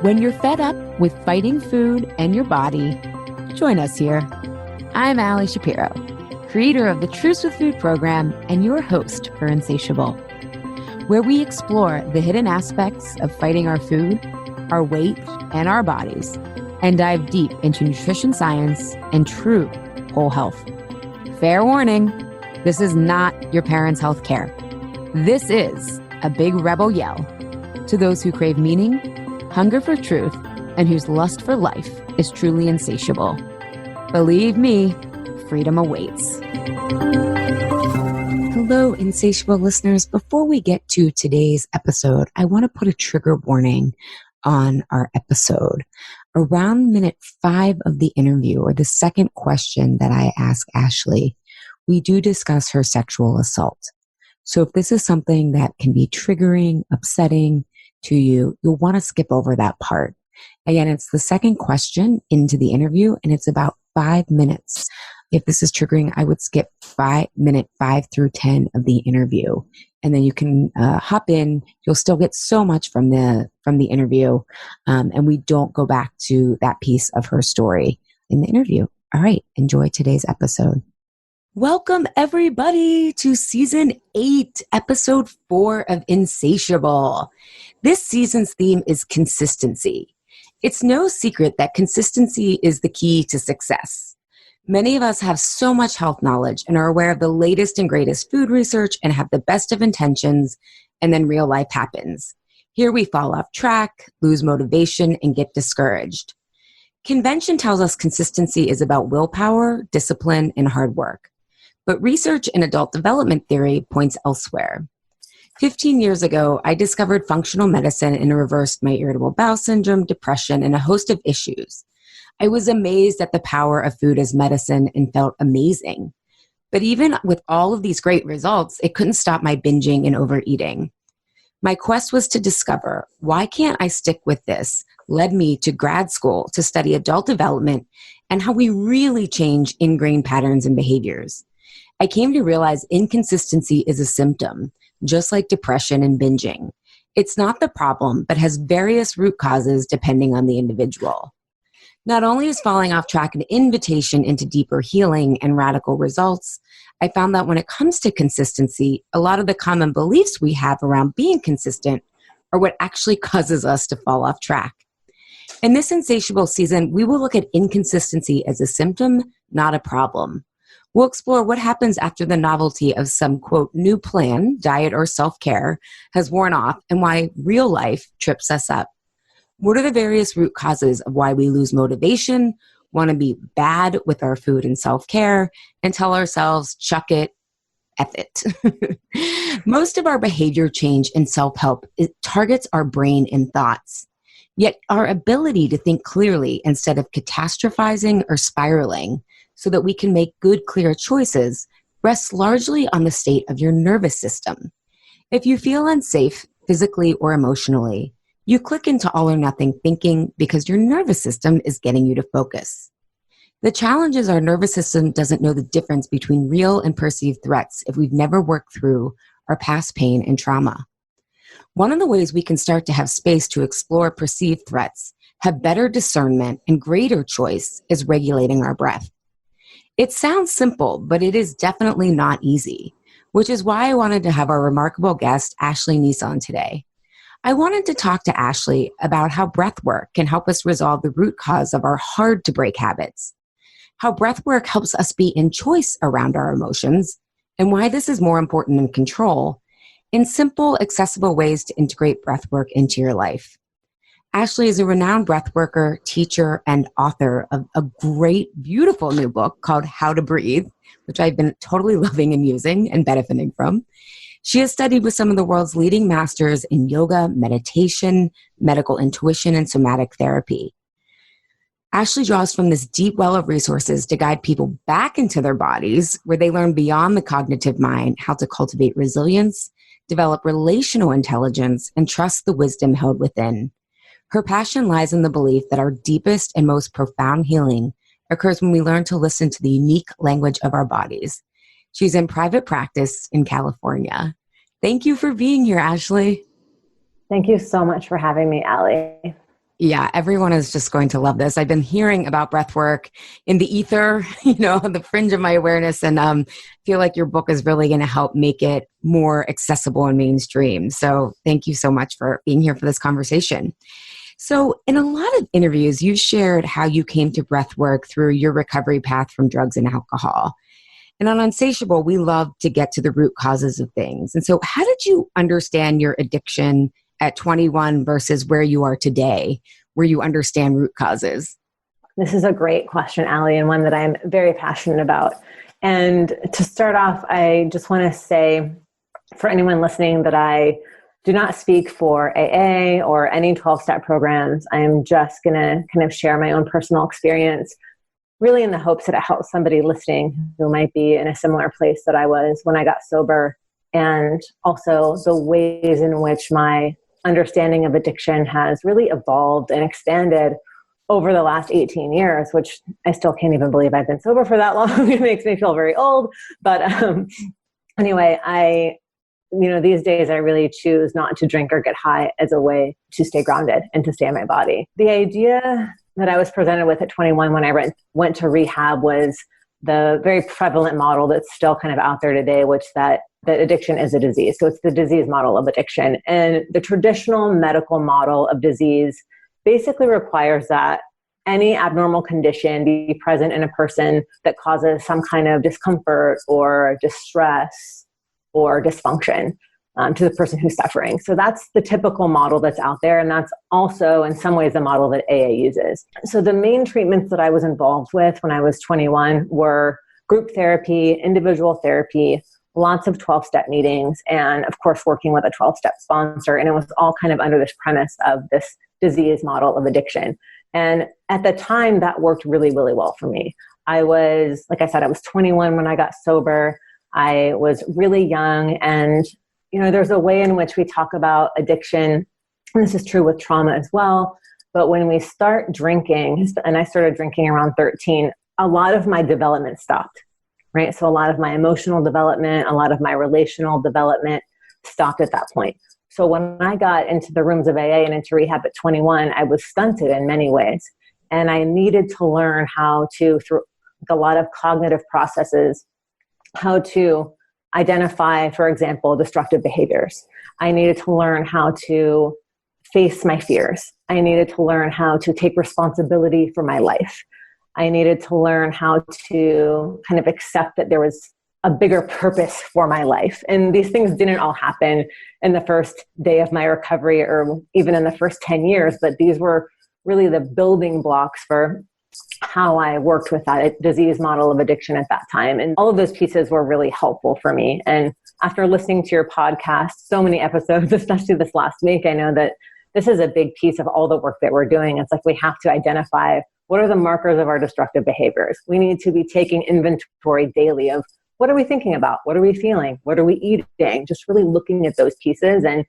When you're fed up with fighting food and your body, join us here. I'm Allie Shapiro, creator of the Truths with Food program and your host for Insatiable, where we explore the hidden aspects of fighting our food, our weight, and our bodies, and dive deep into nutrition science and true whole health. Fair warning, this is not your parents' health care. This is a big rebel yell to those who crave meaning, hunger for truth, and whose lust for life is truly insatiable. Believe me, freedom awaits. Hello, insatiable listeners. Before we get to today's episode, I want to put a trigger warning on our episode. Around minute 5 of the interview, or the second question that I ask Ashley, we do discuss her sexual assault. So if this is something that can be triggering, upsetting to you, you'll want to skip over that part. Again, it's the second question into the interview, and it's about 5 minutes. If this is triggering, I would skip minute 5 through 10 of the interview, and then you can hop in. You'll still get so much from the interview, and we don't go back to that piece of her story in the interview. All right, enjoy today's episode. Welcome, everybody, to Season 8, Episode 4 of Insatiable. This season's theme is consistency. It's no secret that consistency is the key to success. Many of us have so much health knowledge and are aware of the latest and greatest food research and have the best of intentions, and then real life happens. Here we fall off track, lose motivation, and get discouraged. Convention tells us consistency is about willpower, discipline, and hard work. But research in adult development theory points elsewhere. 15 years ago, I discovered functional medicine and reversed my irritable bowel syndrome, depression, and a host of issues. I was amazed at the power of food as medicine and felt amazing. But even with all of these great results, it couldn't stop my binging and overeating. My quest was to discover, why can't I stick with this? Led me to grad school to study adult development and how we really change ingrained patterns and behaviors. I came to realize inconsistency is a symptom, just like depression and binging. It's not the problem, but has various root causes depending on the individual. Not only is falling off track an invitation into deeper healing and radical results, I found that when it comes to consistency, a lot of the common beliefs we have around being consistent are what actually causes us to fall off track. In this Insatiable season, we will look at inconsistency as a symptom, not a problem. We'll explore what happens after the novelty of some, quote, new plan, diet, or self-care has worn off and why real life trips us up. What are the various root causes of why we lose motivation, want to be bad with our food and self-care, and tell ourselves, chuck it, F it. Most of our behavior change and self-help, it targets our brain and thoughts. Yet our ability to think clearly instead of catastrophizing or spiraling so that we can make good, clear choices rests largely on the state of your nervous system. If you feel unsafe physically or emotionally, you click into all or nothing thinking because your nervous system is getting you to focus. The challenge is our nervous system doesn't know the difference between real and perceived threats if we've never worked through our past pain and trauma. One of the ways we can start to have space to explore perceived threats, have better discernment, and greater choice is regulating our breath. It sounds simple, but it is definitely not easy, which is why I wanted to have our remarkable guest, Ashley Neese, on today. I wanted to talk to Ashley about how breathwork can help us resolve the root cause of our hard-to-break habits, how breathwork helps us be in choice around our emotions, and why this is more important than control, in simple, accessible ways to integrate breathwork into your life. Ashley is a renowned breathworker, teacher, and author of a great, beautiful new book called How to Breathe, which I've been totally loving and using and benefiting from. She has studied with some of the world's leading masters in yoga, meditation, medical intuition, and somatic therapy. Ashley draws from this deep well of resources to guide people back into their bodies, where they learn beyond the cognitive mind how to cultivate resilience, develop relational intelligence, and trust the wisdom held within. Her passion lies in the belief that our deepest and most profound healing occurs when we learn to listen to the unique language of our bodies. She's in private practice in California. Thank you for being here, Ashley. Thank you so much for having me, Allie. Yeah, everyone is just going to love this. I've been hearing about breathwork in the ether, on the fringe of my awareness, and feel like your book is really going to help make it more accessible and mainstream. So thank you so much for being here for this conversation. So in a lot of interviews, you shared how you came to breathwork through your recovery path from drugs and alcohol. And on Unsatiable, we love to get to the root causes of things. And so how did you understand your addiction at 21 versus where you are today, where you understand root causes? This is a great question, Allie, and one that I'm very passionate about. And to start off, I just want to say for anyone listening that I do not speak for AA or any 12-step programs. I am just going to kind of share my own personal experience, really in the hopes that it helps somebody listening who might be in a similar place that I was when I got sober, and also the ways in which my understanding of addiction has really evolved and expanded over the last 18 years, which I still can't even believe I've been sober for that long. It makes me feel very old. But anyway, these days I really choose not to drink or get high as a way to stay grounded and to stay in my body. The idea that I was presented with at 21 when I went to rehab was the very prevalent model that's still kind of out there today, which that addiction is a disease. So it's the disease model of addiction. And the traditional medical model of disease basically requires that any abnormal condition be present in a person that causes some kind of discomfort or distress or dysfunction to the person who's suffering. So that's the typical model that's out there. And that's also in some ways the model that AA uses. So the main treatments that I was involved with when I was 21 were group therapy, individual therapy, lots of 12-step meetings, and of course working with a 12-step sponsor. And it was all kind of under this premise of this disease model of addiction. And at the time that worked really, really well for me. I was 21 when I got sober. I was really young, and there's a way in which we talk about addiction, and this is true with trauma as well, but when we start drinking, and I started drinking around 13, a lot of my development stopped, right? So a lot of my emotional development, a lot of my relational development stopped at that point. So when I got into the rooms of AA and into rehab at 21, I was stunted in many ways, and I needed to learn how to, through a lot of cognitive processes, how to identify, for example, destructive behaviors. I needed to learn how to face my fears. I needed to learn how to take responsibility for my life. I needed to learn how to kind of accept that there was a bigger purpose for my life. And these things didn't all happen in the first day of my recovery or even in the first 10 years, but these were really the building blocks for how I worked with that disease model of addiction at that time. And all of those pieces were really helpful for me. And after listening to your podcast, so many episodes, especially this last week, I know that this is a big piece of all the work that we're doing. It's like we have to identify what are the markers of our destructive behaviors. We need to be taking inventory daily of what are we thinking about? What are we feeling? What are we eating? Just really looking at those pieces. And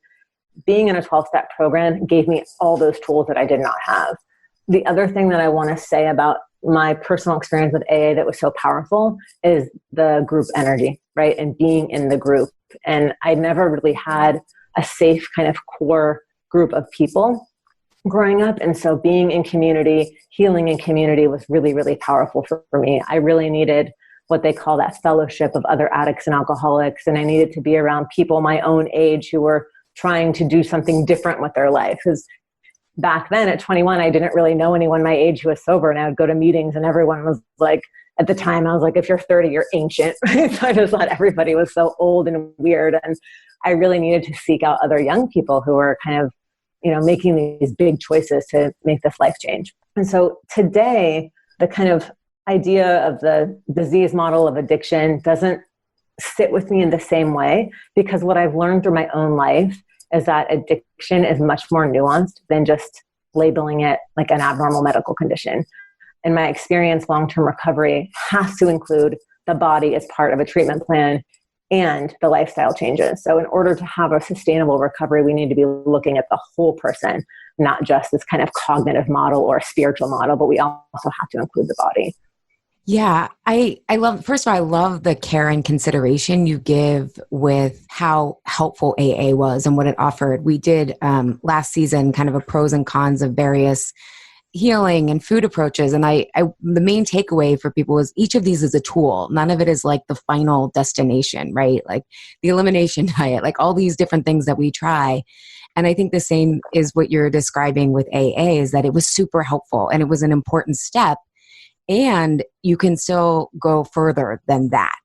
being in a 12-step program gave me all those tools that I did not have. The other thing that I want to say about my personal experience with AA that was so powerful is the group energy, right? And being in the group. And I never really had a safe kind of core group of people growing up. And so being in community, healing in community was really, really powerful for me. I really needed what they call that fellowship of other addicts and alcoholics. And I needed to be around people my own age who were trying to do something different with their life. Because back then at 21, I didn't really know anyone my age who was sober, and I would go to meetings and everyone was like, at the time I was like, if you're 30, you're ancient. So I just thought everybody was so old and weird. And I really needed to seek out other young people who were kind of, making these big choices to make this life change. And so today, the kind of idea of the disease model of addiction doesn't sit with me in the same way, because what I've learned through my own life is that addiction is much more nuanced than just labeling it like an abnormal medical condition. In my experience, long-term recovery has to include the body as part of a treatment plan and the lifestyle changes. So in order to have a sustainable recovery, we need to be looking at the whole person, not just this kind of cognitive model or spiritual model, but we also have to include the body. Yeah, I love, first of all, I love the care and consideration you give with how helpful AA was and what it offered. We did last season kind of a pros and cons of various healing and food approaches. And the main takeaway for people is each of these is a tool. None of it is like the final destination, right? Like the elimination diet, like all these different things that we try. And I think the same is what you're describing with AA, is that it was super helpful and it was an important step. And you can still go further than that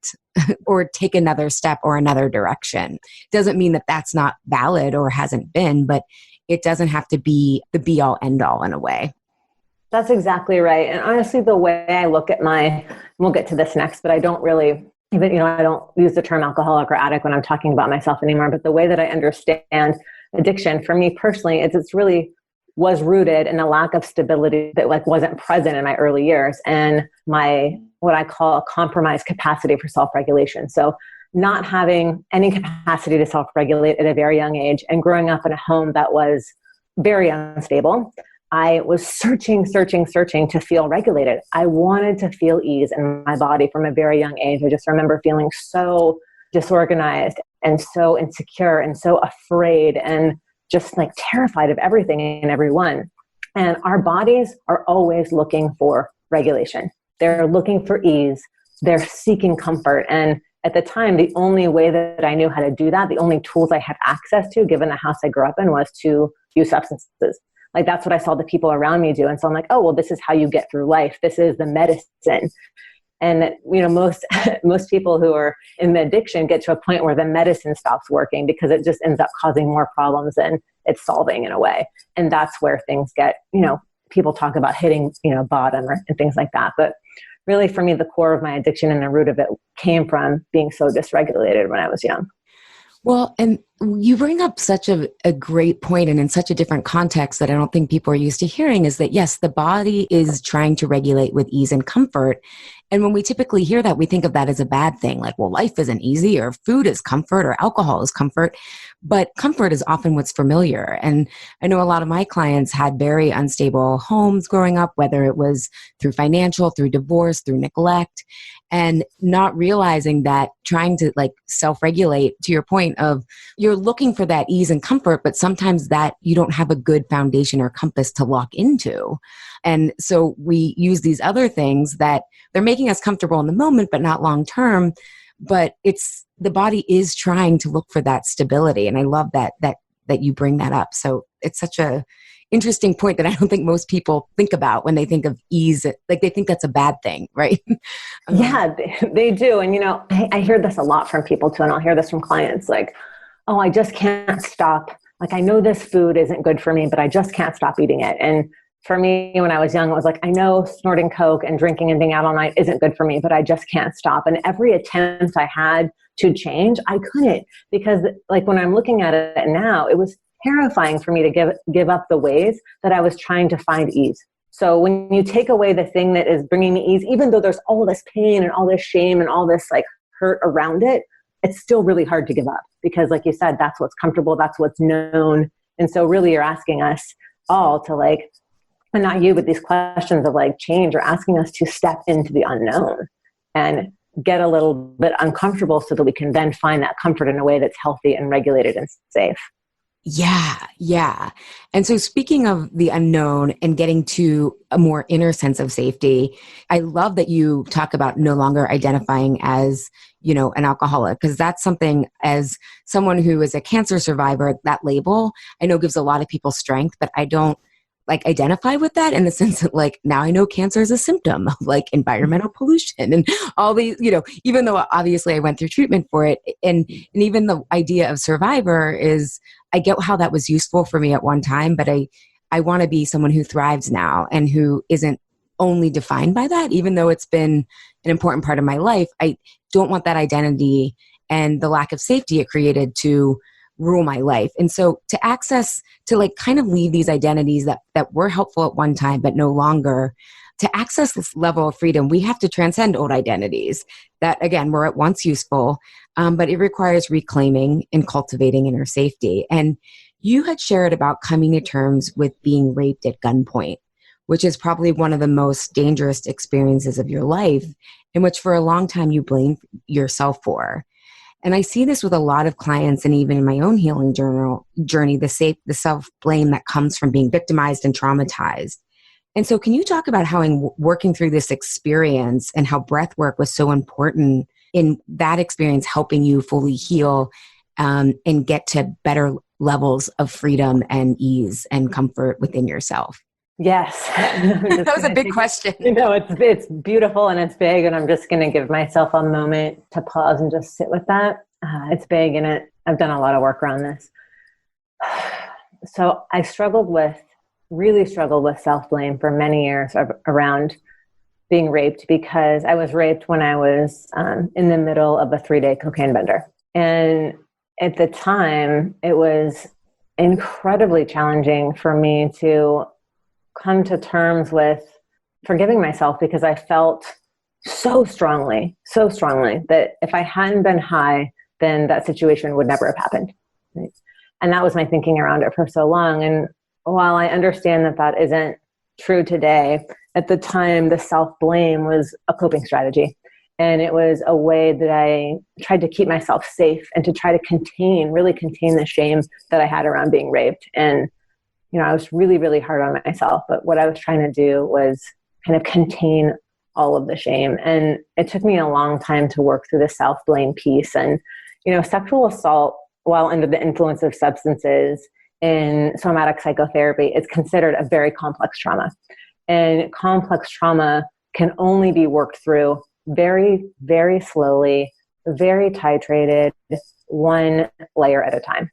or take another step or another direction. Doesn't mean that that's not valid or hasn't been, but it doesn't have to be the be all end all in a way. That's exactly right. And honestly, the way I look at we'll get to this next, but I don't really even, I don't use the term alcoholic or addict when I'm talking about myself anymore. But the way that I understand addiction for me personally is it's really was rooted in a lack of stability that like wasn't present in my early years and my, what I call a compromised capacity for self-regulation. So not having any capacity to self-regulate at a very young age and growing up in a home that was very unstable, I was searching to feel regulated. I wanted to feel ease in my body from a very young age. I just remember feeling so disorganized and so insecure and so afraid and just like terrified of everything and everyone. And our bodies are always looking for regulation. They're looking for ease. They're seeking comfort. And at the time, the only way that I knew how to do that, the only tools I had access to, given the house I grew up in, was to use substances. Like that's what I saw the people around me do. And so I'm like, oh, well, this is how you get through life. This is the medicine. And most people who are in the addiction get to a point where the medicine stops working because it just ends up causing more problems than it's solving in a way. And that's where things get, people talk about hitting, bottom and things like that. But really for me, the core of my addiction and the root of it came from being so dysregulated when I was young. Well, and you bring up such a great point, and in such a different context that I don't think people are used to hearing, is that yes, the body is trying to regulate with ease and comfort. And when we typically hear that, we think of that as a bad thing. Like, well, life isn't easy, or food is comfort, or alcohol is comfort. But comfort is often what's familiar. And I know a lot of my clients had very unstable homes growing up, whether it was through financial, through divorce, through neglect, and not realizing that trying to like self-regulate, to your point of you're looking for that ease and comfort, but sometimes that you don't have a good foundation or compass to lock into. And so we use these other things that they're making us comfortable in the moment, but not long term. But the body is trying to look for that stability. And I love that you bring that up. So it's such a interesting point that I don't think most people think about when they think of ease. Like they think that's a bad thing, right? Yeah, they do. And, I hear this a lot from people too. And I'll hear this from clients like, oh, I just can't stop. Like, I know this food isn't good for me, but I just can't stop eating it. And for me, when I was young, it was like, I know snorting Coke and drinking and being out all night isn't good for me, but I just can't stop. And every attempt I had to change, I couldn't, because like when I'm looking at it now, it was terrifying for me to give up the ways that I was trying to find ease. So when you take away the thing that is bringing me ease, even though there's all this pain and all this shame and all this like hurt around it, it's still really hard to give up because like you said, that's what's comfortable, that's what's known. And so really you're asking us all to like, and not you, but these questions of like change are asking us to step into the unknown and get a little bit uncomfortable so that we can then find that comfort in a way that's healthy and regulated and safe. Yeah. And so speaking of the unknown and getting to a more inner sense of safety, I love that you talk about no longer identifying as, an alcoholic, because that's something, as someone who is a cancer survivor, that label I know gives a lot of people strength, but I don't like identify with that in the sense that like now I know cancer is a symptom of like environmental pollution and all these, even though obviously I went through treatment for it. And even the idea of survivor is, I get how that was useful for me at one time, but I want to be someone who thrives now and who isn't only defined by that, even though it's been an important part of my life. I don't want that identity and the lack of safety it created to rule my life. And so to like kind of leave these identities that were helpful at one time, but no longer, to access this level of freedom, we have to transcend old identities that, again, were at once useful, but it requires reclaiming and cultivating inner safety. And you had shared about coming to terms with being raped at gunpoint. which is probably one of the most dangerous experiences of your life, in which for a long time you blame yourself for. And I see this with a lot of clients, and even in my own healing journey, the self-blame that comes from being victimized and traumatized. And so can you talk about how in working through this experience and how breath work was so important in that experience, helping you fully heal and get to better levels of freedom and ease and comfort within yourself? Yes. That was a big question. It's beautiful and it's big, and I'm just going to give myself a moment to pause and just sit with that. It's big, and I've done a lot of work around this. So I really struggled with self-blame for many years around being raped, because I was raped when I was in the middle of a 3-day cocaine bender. And at the time, it was incredibly challenging for me to come to terms with forgiving myself, because I felt so strongly that if I hadn't been high, then that situation would never have happened. Right? And that was my thinking around it for so long. And while I understand that that isn't true today, at the time, the self-blame was a coping strategy. And it was a way that I tried to keep myself safe and to try to really contain the shame that I had around being raped. And, I was really, really hard on myself. But what I was trying to do was kind of contain all of the shame. And it took me a long time to work through the self-blame piece. And, sexual assault while under the influence of substances in somatic psychotherapy is considered a very complex trauma. And complex trauma can only be worked through very, very slowly, very titrated, one layer at a time.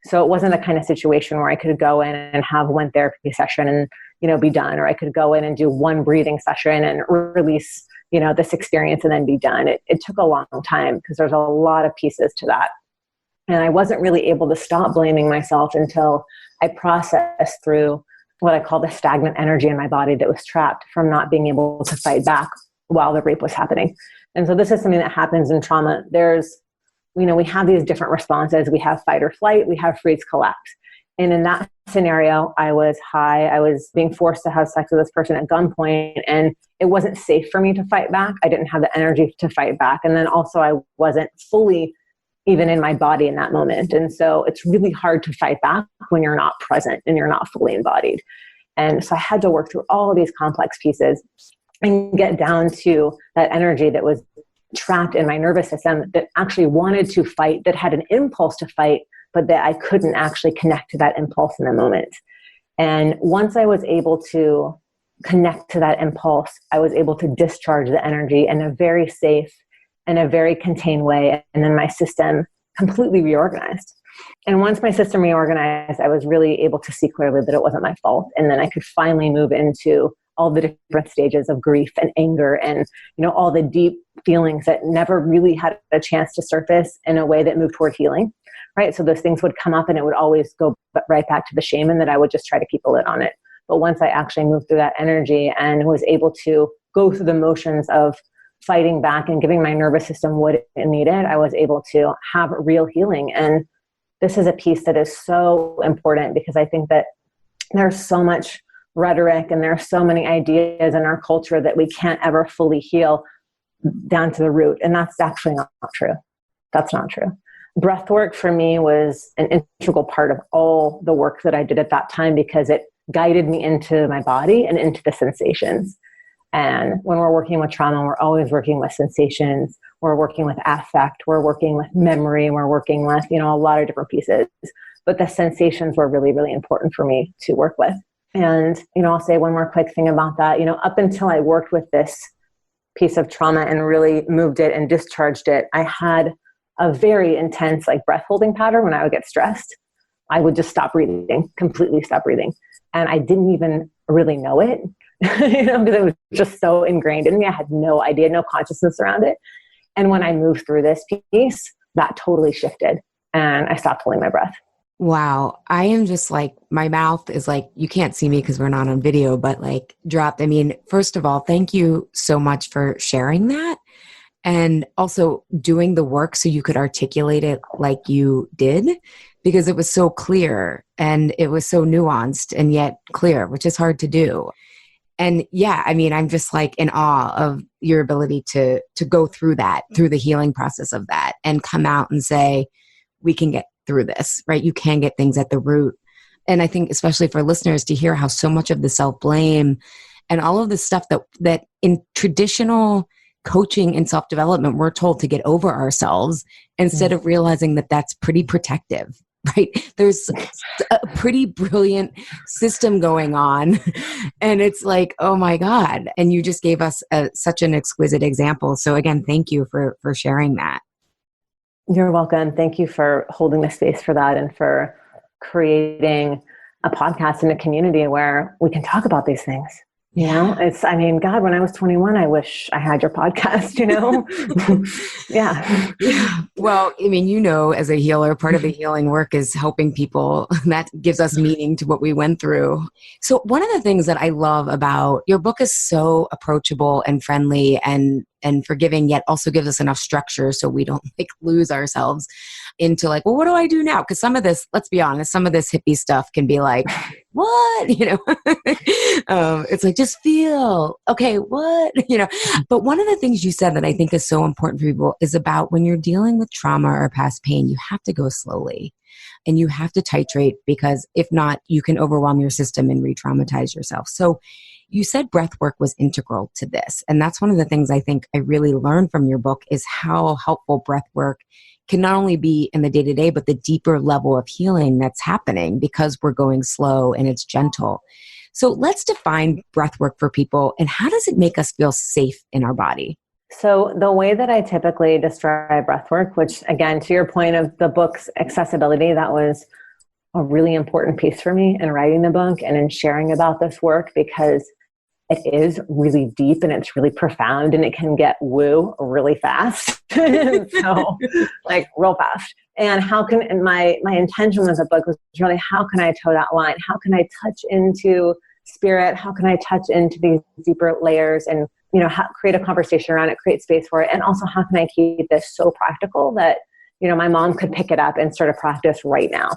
So it wasn't the kind of situation where I could go in and have one therapy session and, be done, or I could go in and do one breathing session and release, this experience and then be done. It took a long time, because there's a lot of pieces to that. And I wasn't really able to stop blaming myself until I processed through what I call the stagnant energy in my body that was trapped from not being able to fight back while the rape was happening. And so this is something that happens in trauma. We have these different responses. We have fight or flight. We have freeze collapse. And in that scenario, I was high. I was being forced to have sex with this person at gunpoint, and it wasn't safe for me to fight back. I didn't have the energy to fight back. And then also I wasn't fully even in my body in that moment. And so it's really hard to fight back when you're not present and you're not fully embodied. And so I had to work through all of these complex pieces and get down to that energy that was trapped in my nervous system that actually wanted to fight, that had an impulse to fight, but that I couldn't actually connect to that impulse in the moment. And once I was able to connect to that impulse, I was able to discharge the energy in a very safe and a very contained way. And then my system completely reorganized. And once my system reorganized, I was really able to see clearly that it wasn't my fault. And then I could finally move into all the different stages of grief and anger and, all the deep feelings that never really had a chance to surface in a way that moved toward healing, right? So those things would come up and it would always go right back to the shame, and that I would just try to keep a lid on it. But once I actually moved through that energy and was able to go through the motions of fighting back and giving my nervous system what it needed, I was able to have real healing. And this is a piece that is so important, because I think that there's so much rhetoric and there are so many ideas in our culture that we can't ever fully heal down to the root. And that's actually not true. That's not true. Breathwork for me was an integral part of all the work that I did at that time, because it guided me into my body and into the sensations. And when we're working with trauma, we're always working with sensations. We're working with affect. We're working with memory. We're working with, a lot of different pieces. But the sensations were really, really important for me to work with. And, I'll say one more quick thing about that. Up until I worked with this piece of trauma and really moved it and discharged it, I had a very intense breath holding pattern. When I would get stressed, I would just stop breathing, completely stop breathing. And I didn't even really know it, because it was just so ingrained in me. I had no idea, no consciousness around it. And when I moved through this piece, that totally shifted and I stopped holding my breath. Wow. I am just my mouth is you can't see me because we're not on video, but dropped. I mean, first of all, thank you so much for sharing that. And also doing the work so you could articulate it like you did, because it was so clear and it was so nuanced and yet clear, which is hard to do. And yeah, I mean, I'm just like in awe of your ability to go through that, through the healing process of that, and come out and say, we can get through this, right? You can get things at the root. And I think especially for listeners to hear how so much of the self-blame and all of the stuff that in traditional coaching and self-development, we're told to get over ourselves instead of realizing that that's pretty protective, right? There's a pretty brilliant system going on. And it's like, oh my God. And you just gave us such an exquisite example. So again, thank you for sharing that. You're welcome. Thank you for holding the space for that and for creating a podcast and a community where we can talk about these things. You know, I mean, God, when I was 21, I wish I had your podcast, you know? Yeah. Well, I mean, you know, as a healer, part of the healing work is helping people. That gives us meaning to what we went through. So one of the things that I love about your book is so approachable and friendly and forgiving, yet also gives us enough structure so we don't like lose ourselves into like, well, what do I do now? Because some of this, let's be honest, some of this hippie stuff can be like, what? You know, it's like, just feel, okay, what? You know, but one of the things you said that I think is so important for people is about when you're dealing with trauma or past pain, you have to go slowly and you have to titrate, because if not, you can overwhelm your system and re-traumatize yourself. So you said breath work was integral to this. And that's one of the things I think I really learned from your book is how helpful breath work can not only be in the day-to-day, but the deeper level of healing that's happening because we're going slow and it's gentle. So let's define breath work for people, and how does it make us feel safe in our body? So the way that I typically describe breath work, which again, to your point of the book's accessibility, that was a really important piece for me in writing the book and in sharing about this work, because it is really deep and it's really profound and it can get woo really fast. So like real fast. And my intention with the book was really, how can I toe that line? How can I touch into spirit? How can I touch into these deeper layers and, you know, create a conversation around it, create space for it? And also, how can I keep this so practical that, you know, my mom could pick it up and start a practice right now?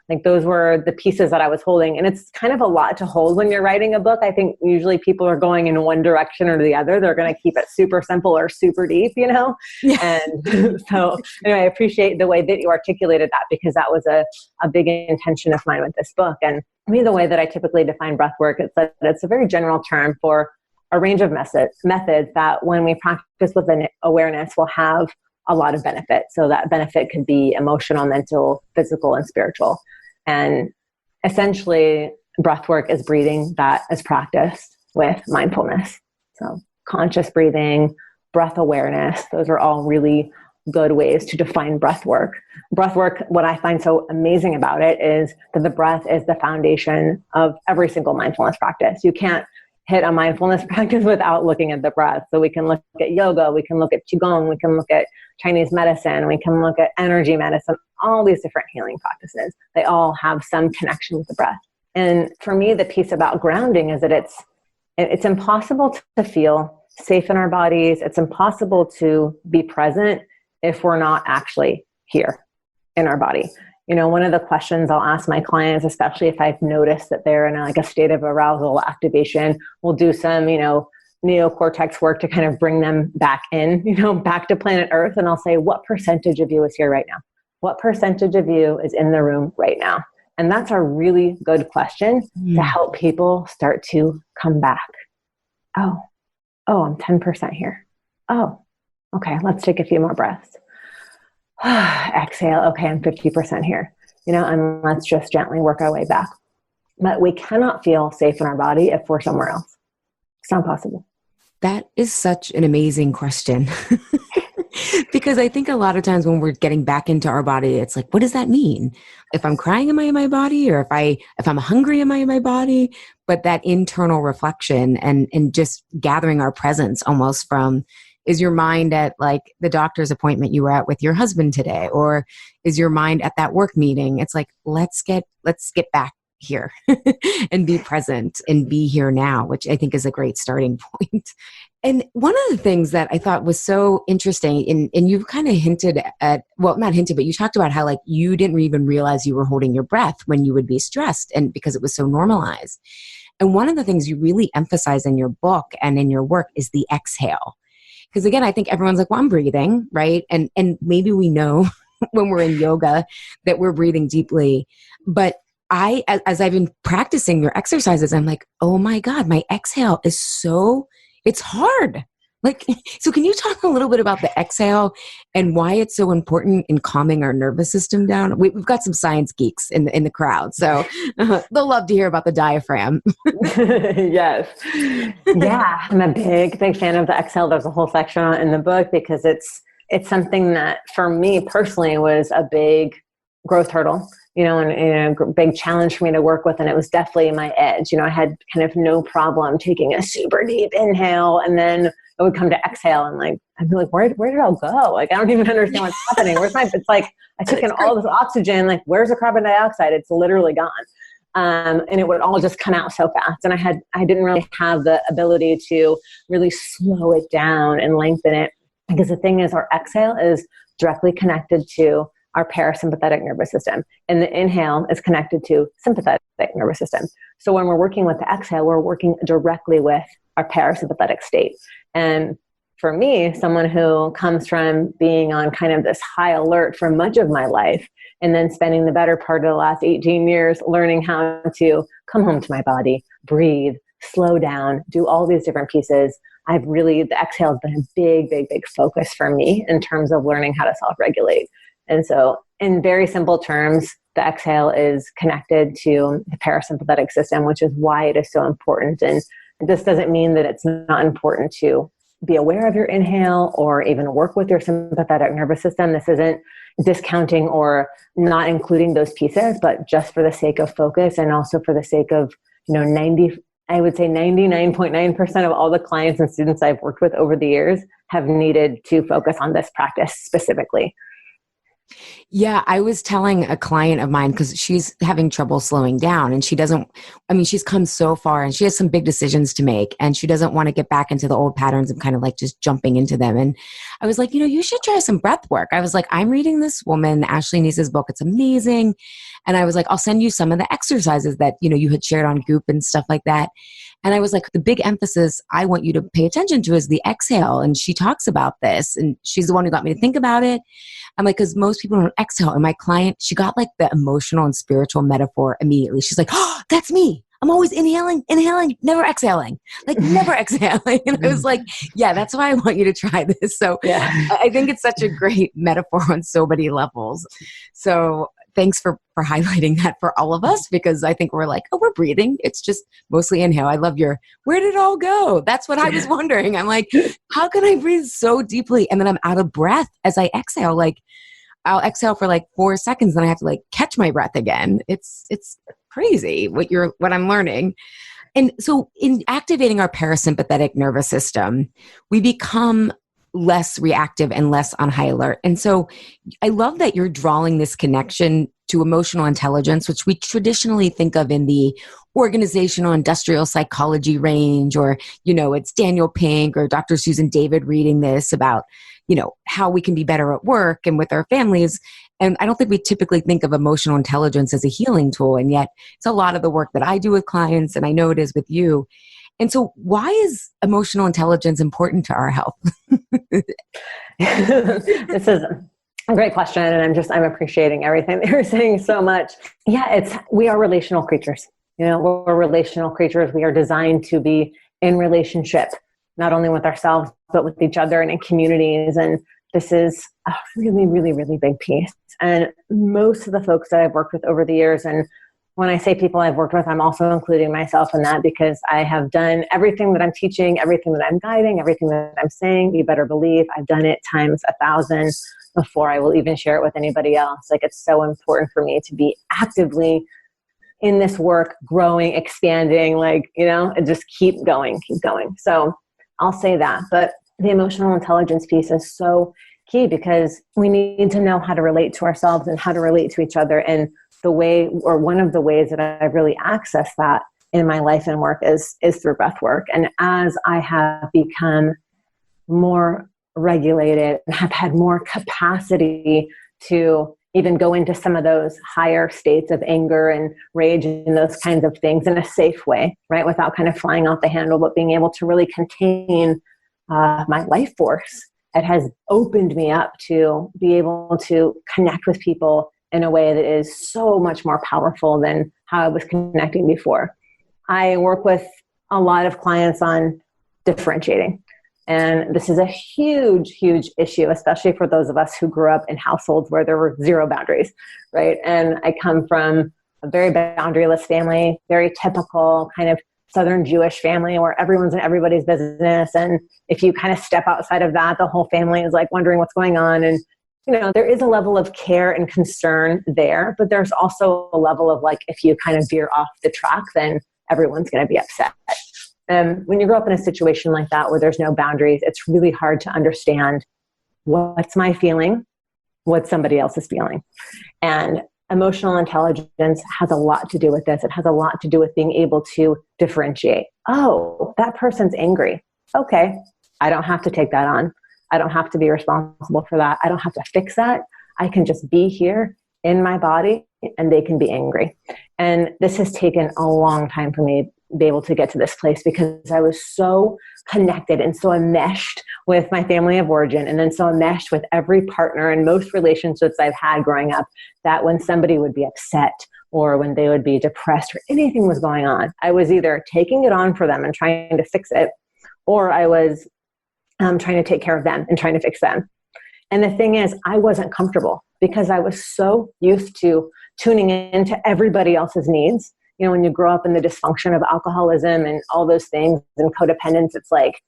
Like those were the pieces that I was holding. And it's kind of a lot to hold when you're writing a book. I think usually people are going in one direction or the other. They're going to keep it super simple or super deep, you know? Yeah. And so anyway, I appreciate the way that you articulated that, because that was a big intention of mine with this book. And I mean, the way that I typically define breath work is that it's a very general term for a range of methods that when we practice with an awareness will have a lot of benefit. So that benefit could be emotional, mental, physical, and spiritual. And essentially, breath work is breathing that is practiced with mindfulness. So conscious breathing, breath awareness, those are all really good ways to define breath work. Breath work, what I find so amazing about it is that the breath is the foundation of every single mindfulness practice. You can't hit a mindfulness practice without looking at the breath. So we can look at yoga, we can look at Qigong, we can look at Chinese medicine, we can look at energy medicine, all these different healing practices. They all have some connection with the breath. And for me, the piece about grounding is that it's impossible to feel safe in our bodies. It's impossible to be present if we're not actually here in our body. You know, one of the questions I'll ask my clients, especially if I've noticed that they're in a state of arousal activation, we'll do some, you know, neocortex work to kind of bring them back in, you know, back to planet Earth. And I'll say, what percentage of you is here right now? What percentage of you is in the room right now? And that's a really good question to help people start to come back. Oh, I'm 10% here. Oh, okay, let's take a few more breaths. Exhale. Okay, I'm 50% here. You know, and let's just gently work our way back. But we cannot feel safe in our body if we're somewhere else. It's not possible. That is such an amazing question. Because I think a lot of times when we're getting back into our body, it's like, what does that mean? If I'm crying, am I in my body? Or if I'm hungry, am I in my body? But that internal reflection and just gathering our presence almost from, is your mind at like the doctor's appointment you were at with your husband today? Or is your mind at that work meeting? It's like, let's get back here and be present and be here now, which I think is a great starting point. And one of the things that I thought was so interesting, and you've kind of hinted at, well, not hinted, but you talked about how like you didn't even realize you were holding your breath when you would be stressed, and because it was so normalized. And one of the things you really emphasize in your book and in your work is the exhale. Because again, I think everyone's like, well, I'm breathing, right? And maybe we know when we're in yoga that we're breathing deeply. But as I've been practicing your exercises, I'm like, oh my God, my exhale is it's hard. Like, so can you talk a little bit about the exhale and why it's so important in calming our nervous system down? We've got some science geeks in the crowd, so they'll love to hear about the diaphragm. Yes. Yeah. I'm a big fan of the exhale. There's a whole section on it in the book because it's something that for me personally was a big growth hurdle, and a big challenge for me to work with. And it was definitely my edge. I had kind of no problem taking a super deep inhale, and then it would come to exhale and I'd be like, where did it all go? Like, I don't even understand what's happening. It's like, I took in all this oxygen, like, where's the carbon dioxide? It's literally gone. And it would all just come out so fast. And I didn't really have the ability to really slow it down and lengthen it, because the thing is, our exhale is directly connected to our parasympathetic nervous system, and the inhale is connected to sympathetic nervous system. So when we're working with the exhale, we're working directly with our parasympathetic state. And for me, someone who comes from being on kind of this high alert for much of my life, and then spending the better part of the last 18 years learning how to come home to my body, breathe, slow down, do all these different pieces, the exhale has been a big, big, big focus for me in terms of learning how to self-regulate. And so in very simple terms, the exhale is connected to the parasympathetic system, which is why it is so important. And this doesn't mean that it's not important to be aware of your inhale or even work with your sympathetic nervous system. This isn't discounting or not including those pieces, but just for the sake of focus, and also for the sake of, I would say 99.9% of all the clients and students I've worked with over the years have needed to focus on this practice specifically. Yeah, I was telling a client of mine, because she's having trouble slowing down, and she's come so far and she has some big decisions to make, and she doesn't want to get back into the old patterns of kind of like just jumping into them. And I was like, you should try some breath work. I was like, I'm reading this woman, Ashley Neese's book. It's amazing. And I was like, I'll send you some of the exercises that, you had shared on group and stuff like that. And I was like, the big emphasis I want you to pay attention to is the exhale. And she talks about this, and she's the one who got me to think about it. I'm like, because most people don't exhale. And my client, she got like the emotional and spiritual metaphor immediately. She's like, oh, that's me. I'm always inhaling, never exhaling, like never exhaling. And I was like, yeah, that's why I want you to try this. So yeah. I think it's such a great metaphor on so many levels. So thanks for highlighting that for all of us, because I think we're like, oh, we're breathing. It's just mostly inhale. I love where did it all go? That's what I was wondering. I'm like, how can I breathe so deeply? And then I'm out of breath as I exhale. Like, I'll exhale for like 4 seconds, then I have to like catch my breath again. It's crazy what I'm learning. And so in activating our parasympathetic nervous system, we become less reactive and less on high alert. And so I love that you're drawing this connection to emotional intelligence, which we traditionally think of in the organizational industrial psychology range, or, it's Daniel Pink or Dr. Susan David reading this about, how we can be better at work and with our families. And I don't think we typically think of emotional intelligence as a healing tool. And yet it's a lot of the work that I do with clients, and I know it is with you. And so why is emotional intelligence important to our health? This is a great question. And I'm appreciating everything that you're saying so much. Yeah, we are relational creatures. We're relational creatures. We are designed to be in relationship, not only with ourselves, but with each other and in communities. And this is a really, really, really big piece. And most of the folks that I've worked with over the years, and when I say people I've worked with, I'm also including myself in that, because I have done everything that I'm teaching, everything that I'm guiding, everything that I'm saying. You better believe I've done it times 1,000 before I will even share it with anybody else. Like, it's so important for me to be actively in this work, growing, expanding, and just keep going. So I'll say that. But the emotional intelligence piece is so key, because we need to know how to relate to ourselves and how to relate to each other. And the way, or one of the ways that I've really accessed that in my life and work is through breath work. And as I have become more regulated and have had more capacity to even go into some of those higher states of anger and rage and those kinds of things in a safe way, right? Without kind of flying off the handle, but being able to really contain my life force. It has opened me up to be able to connect with people in a way that is so much more powerful than how I was connecting before. I work with a lot of clients on differentiating. And this is a huge, huge issue, especially for those of us who grew up in households where there were zero boundaries, right? And I come from a very boundaryless family, very typical kind of Southern Jewish family where everyone's in everybody's business. And if you kind of step outside of that, the whole family is like wondering what's going on. And, you know, there is a level of care and concern there, but there's also a level of like, if you kind of veer off the track, then everyone's going to be upset. When you grow up in a situation like that where there's no boundaries, it's really hard to understand what's my feeling, what somebody else is feeling. And emotional intelligence has a lot to do with this. It has a lot to do with being able to differentiate. Oh, that person's angry. Okay, I don't have to take that on. I don't have to be responsible for that. I don't have to fix that. I can just be here in my body and they can be angry. And this has taken a long time for me to be able to get to this place because I was so connected and so enmeshed with my family of origin and then so enmeshed with every partner and most relationships I've had growing up that when somebody would be upset or when they would be depressed or anything was going on, I was either taking it on for them and trying to fix it, or I was trying to take care of them and trying to fix them. And the thing is, I wasn't comfortable because I was so used to tuning into everybody else's needs. You know, when you grow up in the dysfunction of alcoholism and all those things and codependence, it's like,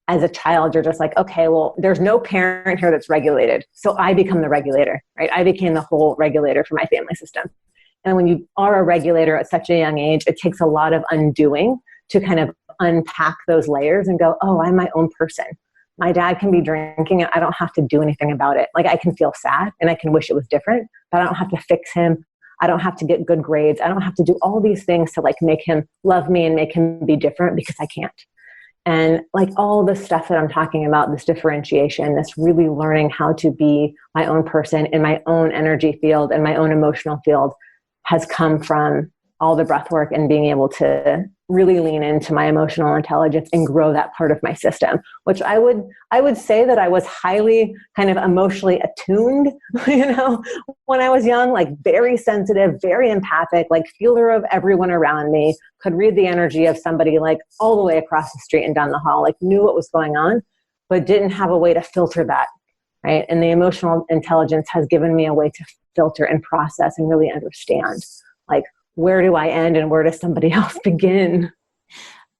as a child, you're just like, okay, well, there's no parent here that's regulated. So I become the regulator, right? I became the whole regulator for my family system. And when you are a regulator at such a young age, it takes a lot of undoing to kind of unpack those layers and go, oh, I'm my own person. My dad can be drinking and I don't have to do anything about it. Like I can feel sad and I can wish it was different, but I don't have to fix him. I don't have to get good grades. I don't have to do all these things to like make him love me and make him be different because I can't. And like all the stuff that I'm talking about, this differentiation, this really learning how to be my own person in my own energy field and my own emotional field has come from all the breath work and being able to really lean into my emotional intelligence and grow that part of my system, which I would say that I was highly kind of emotionally attuned, you know, when I was young, like very sensitive, very empathic, like feeler of everyone around me, could read the energy of somebody like all the way across the street and down the hall, like knew what was going on, but didn't have a way to filter that, right? And the emotional intelligence has given me a way to filter and process and really understand, like, where do I end and where does somebody else begin?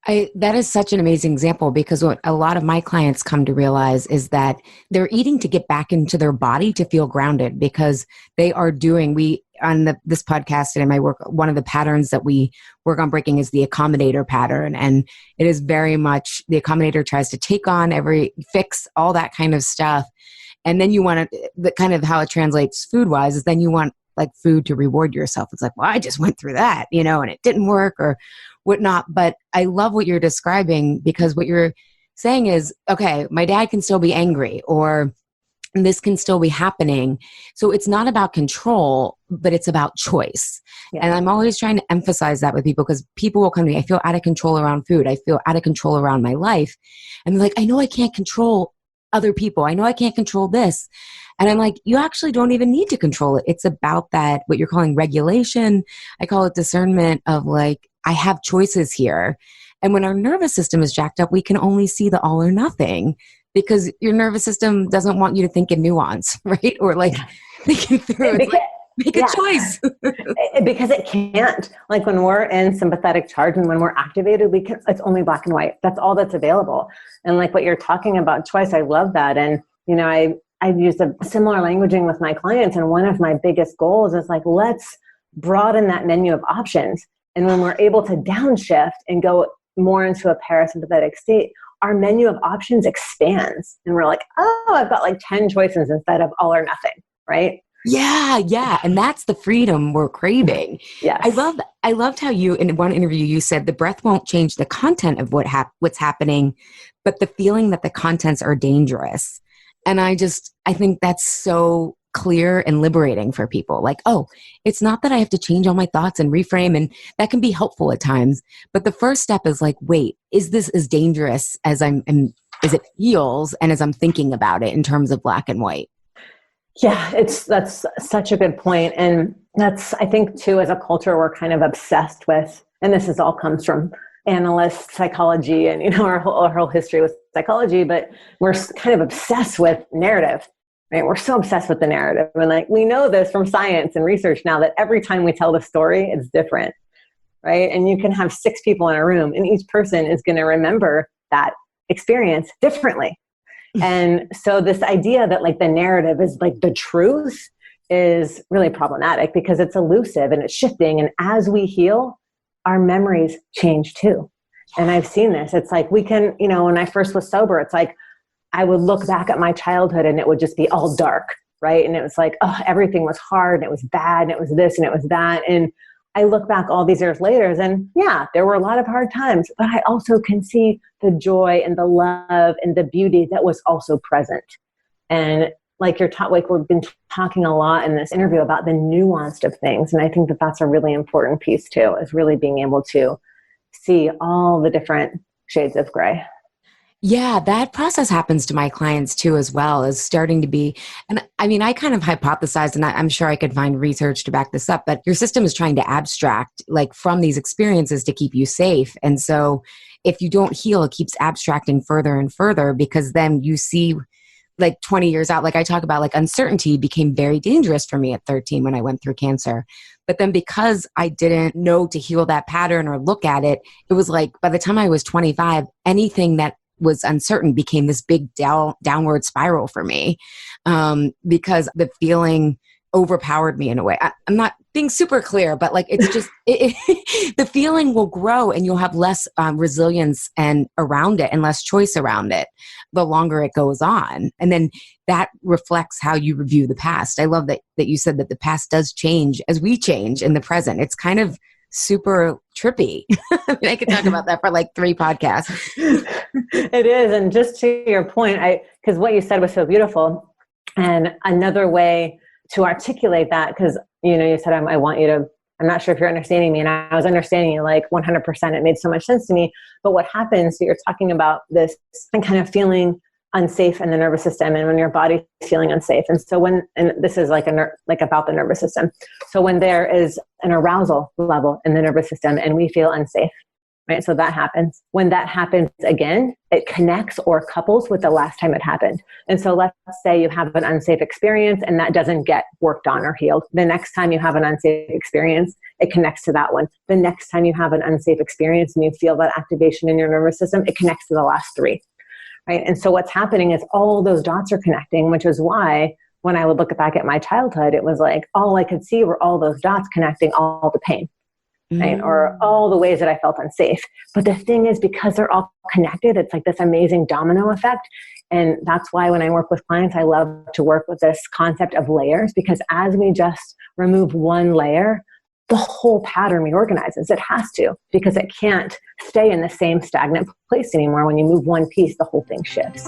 That is such an amazing example because what a lot of my clients come to realize is that they're eating to get back into their body to feel grounded because they are doing, this podcast and in my work, one of the patterns that we work on breaking is the accommodator pattern. And it is very much, the accommodator tries to take on fix all that kind of stuff. And then you want to, the kind of how it translates food wise is then you want like food to reward yourself. It's like, well, I just went through that, you know, and it didn't work or whatnot. But I love what you're describing because what you're saying is, okay, my dad can still be angry or this can still be happening. So it's not about control, but it's about choice. Yeah. And I'm always trying to emphasize that with people because people will come to me, I feel out of control around food. I feel out of control around my life. And they're like, I know I can't control other people. I know I can't control this. And I'm like, you actually don't even need to control it. It's about that, what you're calling regulation. I call it discernment of like, I have choices here. And when our nervous system is jacked up, we can only see the all or nothing because your nervous system doesn't want you to think in nuance, right? Or like thinking through it. Make a choice. Because it can't. Like when we're in sympathetic charge and when we're activated, it's only black and white. That's all that's available. And like what you're talking about choice, I love that. And, you know, I've used a similar languaging with my clients. And one of my biggest goals is like, let's broaden that menu of options. And when we're able to downshift and go more into a parasympathetic state, our menu of options expands. And we're like, oh, I've got like 10 choices instead of all or nothing, right? Yeah. And that's the freedom we're craving. Yes. I loved how you, in one interview, you said the breath won't change the content of what's happening, but the feeling that the contents are dangerous. And I think that's so clear and liberating for people. Like, oh, it's not that I have to change all my thoughts and reframe, and that can be helpful at times. But the first step is like, wait, is this as dangerous as as it feels and as I'm thinking about it in terms of black and white? Yeah, that's such a good point. And that's, I think too, as a culture, we're kind of obsessed with, and this is all comes from analyst psychology and, our whole history with psychology, but we're kind of obsessed with narrative, right? We're so obsessed with the narrative. And like, we know this from science and research now that every time we tell the story, it's different, right? And you can have 6 people in a room and each person is going to remember that experience differently. And so this idea that like the narrative is like the truth is really problematic because it's elusive and it's shifting. And as we heal, our memories change too. And I've seen this. It's like we can, when I first was sober, it's like I would look back at my childhood and it would just be all dark, right? And it was like, oh, everything was hard and it was bad and it was this and it was that. And I look back all these years later and yeah, there were a lot of hard times, but I also can see the joy and the love and the beauty that was also present. And like we've been talking a lot in this interview about the nuance of things. And I think that that's a really important piece too, is really being able to see all the different shades of gray. Yeah, that process happens to my clients too, as well as starting to be. And I mean, I kind of hypothesized, and I'm sure I could find research to back this up, but your system is trying to abstract like from these experiences to keep you safe. And so if you don't heal, it keeps abstracting further and further because then you see like 20 years out, like I talk about, like uncertainty became very dangerous for me at 13 when I went through cancer. But then because I didn't know to heal that pattern or look at it, it was like by the time I was 25, anything that was uncertain became this big downward spiral for me because the feeling overpowered me in a way. I'm not being super clear, but like it's just the feeling will grow and you'll have less resilience and around it and less choice around it the longer it goes on. And then that reflects how you review the past. I love that you said that the past does change as we change in the present. It's kind of super trippy. I mean, I could talk about that for like 3 podcasts. It is. And just to your point, because what you said was so beautiful. And another way to articulate that, because, you said, I want you to, I'm not sure if you're understanding me. And I was understanding you like 100%. It made so much sense to me. But what happens, so you're talking about this and kind of feeling unsafe in the nervous system and when your body's feeling unsafe. And so and this is like about the nervous system. So when there is an arousal level in the nervous system and we feel unsafe, right? So that happens. When that happens again, it connects or couples with the last time it happened. And so let's say you have an unsafe experience and that doesn't get worked on or healed. The next time you have an unsafe experience, it connects to that one. The next time you have an unsafe experience and you feel that activation in your nervous system, it connects to the last 3. Right? And so what's happening is all those dots are connecting, which is why when I would look back at my childhood, it was like all I could see were all those dots connecting all the pain, right? Or all the ways that I felt unsafe. But the thing is, because they're all connected, it's like this amazing domino effect. And that's why when I work with clients, I love to work with this concept of layers, because as we just remove one layer, the whole pattern reorganizes. It has to, because it can't stay in the same stagnant place anymore. When you move one piece, the whole thing shifts.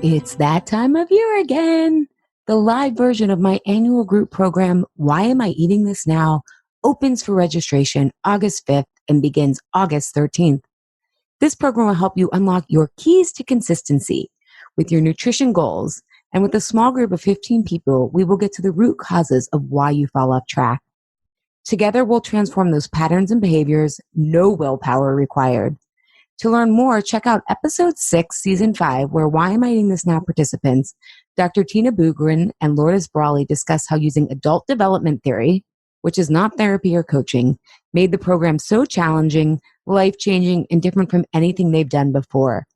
It's that time of year again. The live version of my annual group program, Why Am I Eating This Now?, opens for registration August 5th and begins August 13th. This program will help you unlock your keys to consistency with your nutrition goals. And with a small group of 15 people, we will get to the root causes of why you fall off track. Together, we'll transform those patterns and behaviors, no willpower required. To learn more, check out episode 6, season 5, where Why Am I Eating This Now participants, Dr. Tina Bugren and Lourdes Brawley, discuss how using adult development theory, which is not therapy or coaching, made the program so challenging, life-changing, and different from anything they've done before.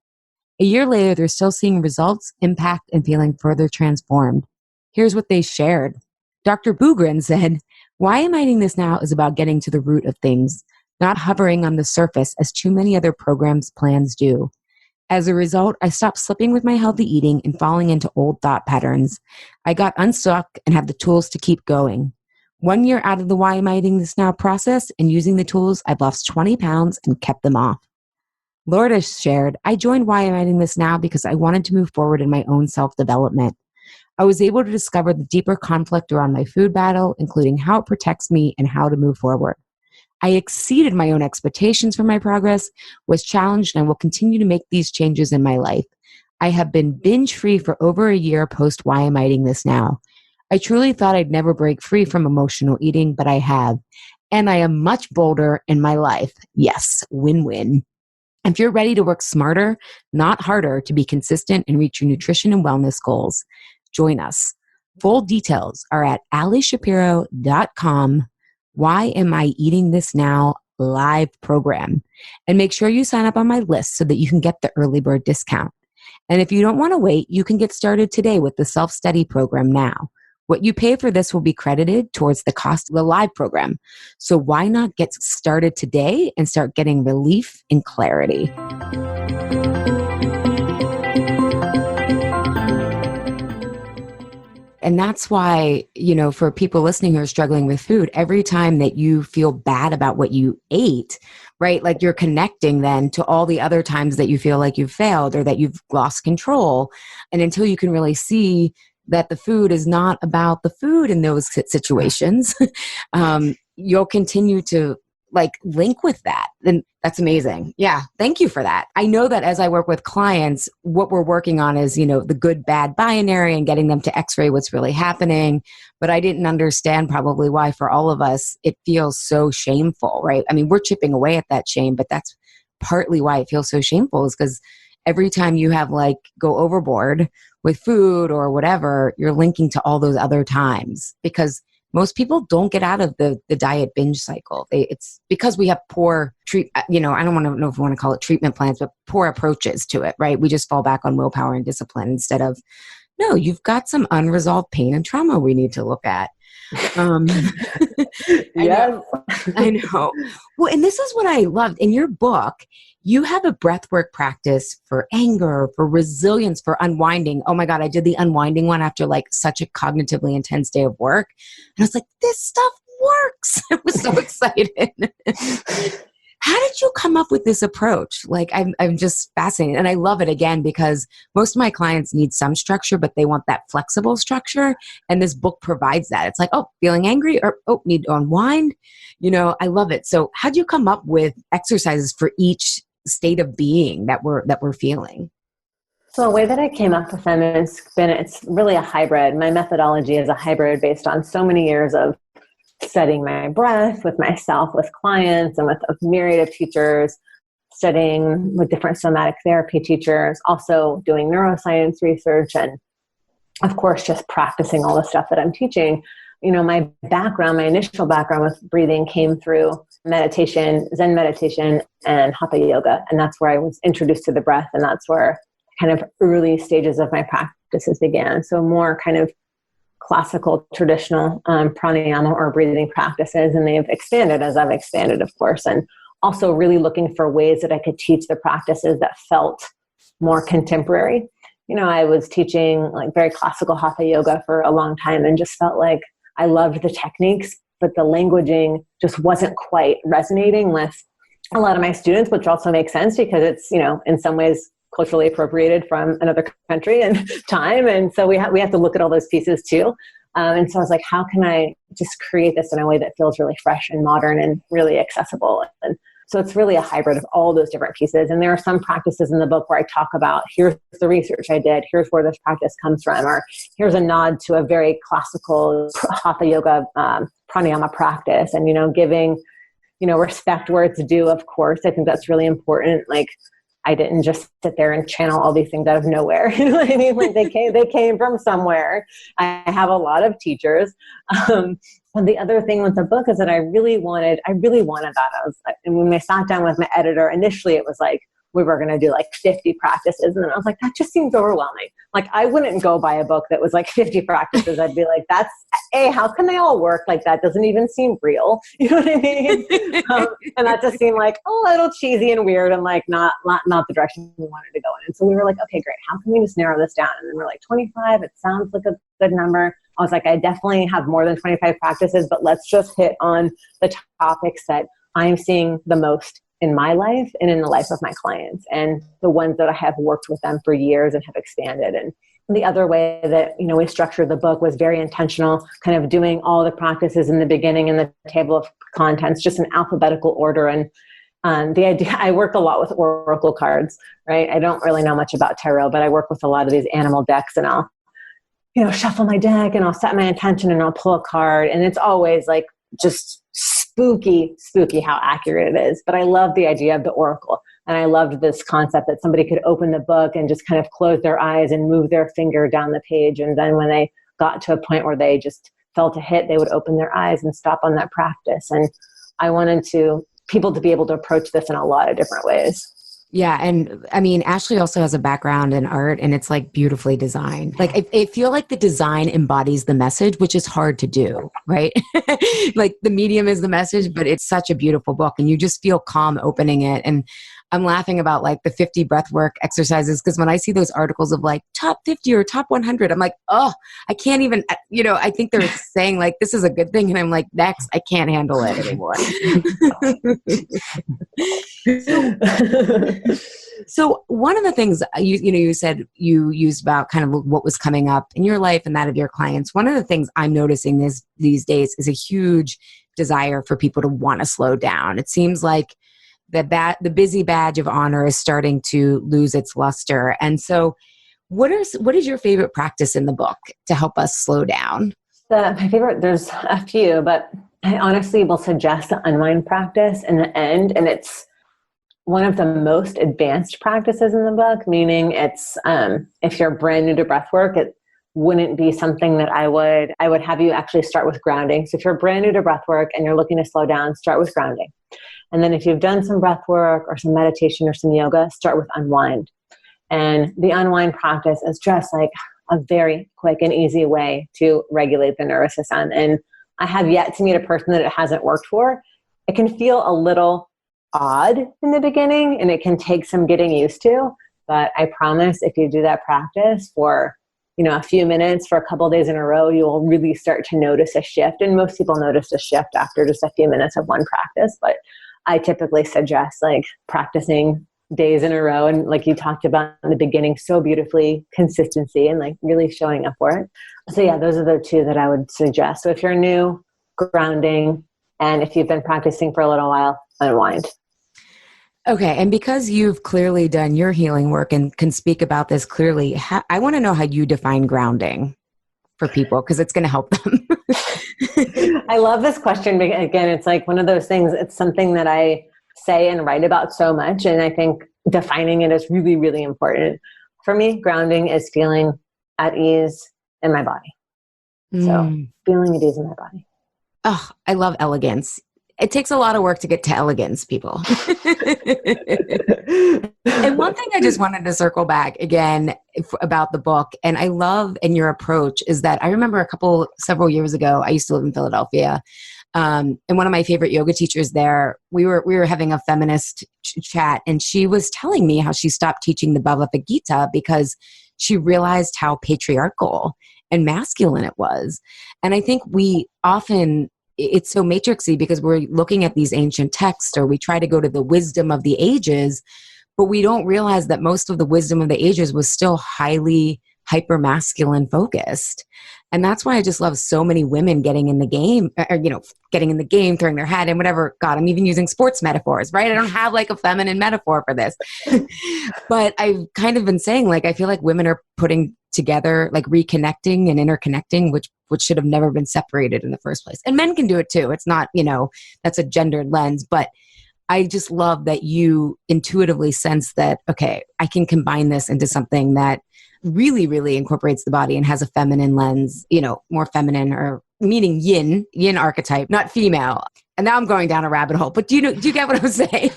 A year later, they're still seeing results, impact, and feeling further transformed. Here's what they shared. Dr. Bugren said, Why Am I Eating This Now is about getting to the root of things, not hovering on the surface as too many other programs' plans do. As a result, I stopped slipping with my healthy eating and falling into old thought patterns. I got unstuck and have the tools to keep going. 1 year out of the Why Am I Eating This Now process and using the tools, I've lost 20 pounds and kept them off. Lorda shared, I joined Why Am I Eating This Now because I wanted to move forward in my own self-development. I was able to discover the deeper conflict around my food battle, including how it protects me and how to move forward. I exceeded my own expectations for my progress, was challenged, and will continue to make these changes in my life. I have been binge-free for over a year post Why Am I Eating This Now? I truly thought I'd never break free from emotional eating, but I have. And I am much bolder in my life. Yes, win-win. If you're ready to work smarter, not harder, to be consistent and reach your nutrition and wellness goals, join us. Full details are at alishapiro.com. Why Am I Eating This Now live program. And make sure you sign up on my list so that you can get the early bird discount. And if you don't want to wait, you can get started today with the self-study program now. What you pay for this will be credited towards the cost of the live program. So why not get started today and start getting relief and clarity? And that's why, for people listening who are struggling with food, every time that you feel bad about what you ate, right? Like you're connecting then to all the other times that you feel like you've failed or that you've lost control. And until you can really see that the food is not about the food in those situations, you'll continue to link with that. And that's amazing. Yeah. Thank you for that. I know that as I work with clients, what we're working on is, the good, bad binary and getting them to x-ray what's really happening. But I didn't understand probably why for all of us, it feels so shameful, right? I mean, we're chipping away at that shame, but that's partly why it feels so shameful is because every time you have go overboard with food or whatever, you're linking to all those other times because most people don't get out of the diet binge cycle. It's because we have poor I don't want to know if we want to call it treatment plans, but poor approaches to it, right? We just fall back on willpower and discipline instead of, no, you've got some unresolved pain and trauma we need to look at. Yes. I know. Well, and this is what I loved. In your book, you have a breathwork practice for anger, for resilience, for unwinding. Oh my God, I did the unwinding one after such a cognitively intense day of work. And I was like, this stuff works. I was so excited. How did you come up with this approach? I'm just fascinated. And I love it again, because most of my clients need some structure, but they want that flexible structure. And this book provides that. It's feeling angry or, need to unwind. I love it. So how'd you come up with exercises for each state of being that we're feeling? So the way that I came up with them, it's really a hybrid. My methodology is a hybrid based on so many years of studying my breath with myself, with clients, and with a myriad of teachers, studying with different somatic therapy teachers, also doing neuroscience research, and of course, just practicing all the stuff that I'm teaching. My initial background with breathing came through meditation, Zen meditation, and Hatha yoga. And that's where I was introduced to the breath. And that's where kind of early stages of my practices began. So more kind of classical, traditional pranayama or breathing practices. And they've expanded as I've expanded, of course. And also really looking for ways that I could teach the practices that felt more contemporary. I was teaching very classical Hatha yoga for a long time and just felt like I loved the techniques, but the languaging just wasn't quite resonating with a lot of my students, which also makes sense because it's, in some ways culturally appropriated from another country and time. And so we have to look at all those pieces too. And so I was like, how can I just create this in a way that feels really fresh and modern and really accessible? And so it's really a hybrid of all those different pieces. And there are some practices in the book where I talk about, here's the research I did, here's where this practice comes from, or here's a nod to a very classical Hatha yoga pranayama practice. And, giving, respect where it's due, of course. I think that's really important. I didn't just sit there and channel all these things out of nowhere. You know what I mean? They came from somewhere. I have a lot of teachers. And the other thing with the book is that I really wanted that. And when I sat down with my editor, initially it was we were going to do 50 practices. And then I was like, that just seems overwhelming. I wouldn't go buy a book that was 50 practices. I'd be like, how can they all work? That doesn't even seem real. You know what I mean? And that just seemed a little cheesy and weird and not the direction we wanted to go in. And so we were like, okay, great. How can we just narrow this down? And then we're 25. It sounds like a good number. I was like, I definitely have more than 25 practices, but let's just hit on the topics that I'm seeing the most in my life and in the life of my clients, and the ones that I have worked with them for years and have expanded. And the other way that, we structured the book was very intentional, kind of doing all the practices in the beginning and the table of contents, just in alphabetical order. And the idea, I work a lot with oracle cards, right? I don't really know much about tarot, but I work with a lot of these animal decks, and I'll, shuffle my deck and I'll set my intention and I'll pull a card. And it's always like just spooky how accurate it is. But I love the idea of the oracle. And I loved this concept that somebody could open the book and just kind of close their eyes and move their finger down the page. And then when they got to a point where they just felt a hit, they would open their eyes and stop on that practice. And I wanted people to be able to approach this in a lot of different ways. Yeah. And I mean, Ashley also has a background in art, and it's like beautifully designed. Like I feel like the design embodies the message, which is hard to do, right? Like the medium is the message, but it's such a beautiful book, and you just feel calm opening it. And I'm laughing about like the 50 breathwork exercises, because when I see those articles of like top 50 or top 100, I'm like, oh, I can't even, I think they're saying like, this is a good thing. And I'm like, next, I can't handle it anymore. So one of the things you said you used about kind of what was coming up in your life and that of your clients. One of the things I'm noticing these days is a huge desire for people to want to slow down. It seems like the busy badge of honor is starting to lose its luster. And so what is your favorite practice in the book to help us slow down? My favorite, there's a few, but I honestly will suggest the unwind practice in the end. And it's one of the most advanced practices in the book, meaning it's, if you're brand new to breathwork, it wouldn't be something that I would have you actually start with grounding. So if you're brand new to breathwork and you're looking to slow down, start with grounding. And then if you've done some breath work or some meditation or some yoga, start with unwind. And the unwind practice is just like a very quick and easy way to regulate the nervous system. And I have yet to meet a person that it hasn't worked for. It can feel a little odd in the beginning, and it can take some getting used to. But I promise if you do that practice for a few minutes for a couple of days in a row, you will really start to notice a shift. And most people notice a shift after just a few minutes of one practice. But I typically suggest like practicing days in a row. And like you talked about in the beginning so beautifully, consistency and like really showing up for it. So yeah, those are the two that I would suggest. So if you're new, grounding, and if you've been practicing for a little while, unwind. Okay. And because you've clearly done your healing work and can speak about this clearly, I want to know how you define grounding for people, because it's going to help them. I love this question. Again, it's like one of those things, it's something that I say and write about so much. And I think defining it is really, really important. For me, grounding is feeling at ease in my body. So feeling at ease in my body. Oh, I love elegance. It takes a lot of work to get to elegance, people. And one thing I just wanted to circle back again about the book, and I love in your approach, is that I remember several years ago, I used to live in Philadelphia, and one of my favorite yoga teachers there, we were having a feminist chat, and she was telling me how she stopped teaching the Bhagavad Gita because she realized how patriarchal and masculine it was. And I think we often, it's so matrixy because we're looking at these ancient texts, or we try to go to the wisdom of the ages, but we don't realize that most of the wisdom of the ages was still highly hyper masculine focused. And that's why I just love so many women getting in the game, or, getting in the game, throwing their hat in, whatever. God, I'm even using sports metaphors, right? I don't have like a feminine metaphor for this, but I've kind of been saying, like, I feel like women are putting together, like reconnecting and interconnecting, which should have never been separated in the first place. And men can do it too. It's not, that's a gendered lens, but I just love that you intuitively sense that, okay, I can combine this into something that really, really incorporates the body and has a feminine lens, more feminine, or meaning yin archetype, not female. And now I'm going down a rabbit hole, but do you get what I'm saying?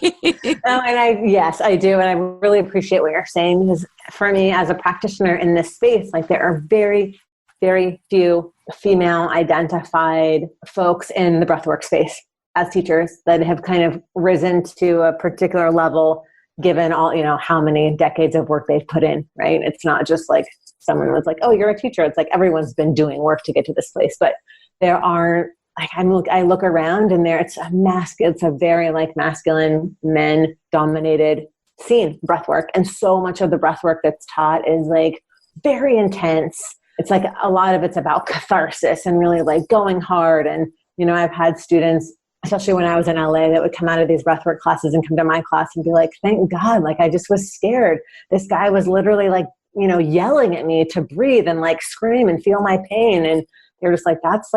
Yes, I do. And I really appreciate what you're saying, because for me as a practitioner in this space, like there are very, very few female identified folks in the breathwork space as teachers that have kind of risen to a particular level, given all, how many decades of work they've put in, right? It's not just like someone was like, oh, you're a teacher. It's like everyone's been doing work to get to this place, but there are like I look around and it's a very like masculine, men dominated scene, breath work. And so much of the breath work that's taught is like very intense. It's like a lot of it's about catharsis and really like going hard. And, I've had students, especially when I was in LA, that would come out of these breathwork classes and come to my class and be like, thank God, like I just was scared. This guy was literally like, yelling at me to breathe and like scream and feel my pain. And they're just like, that's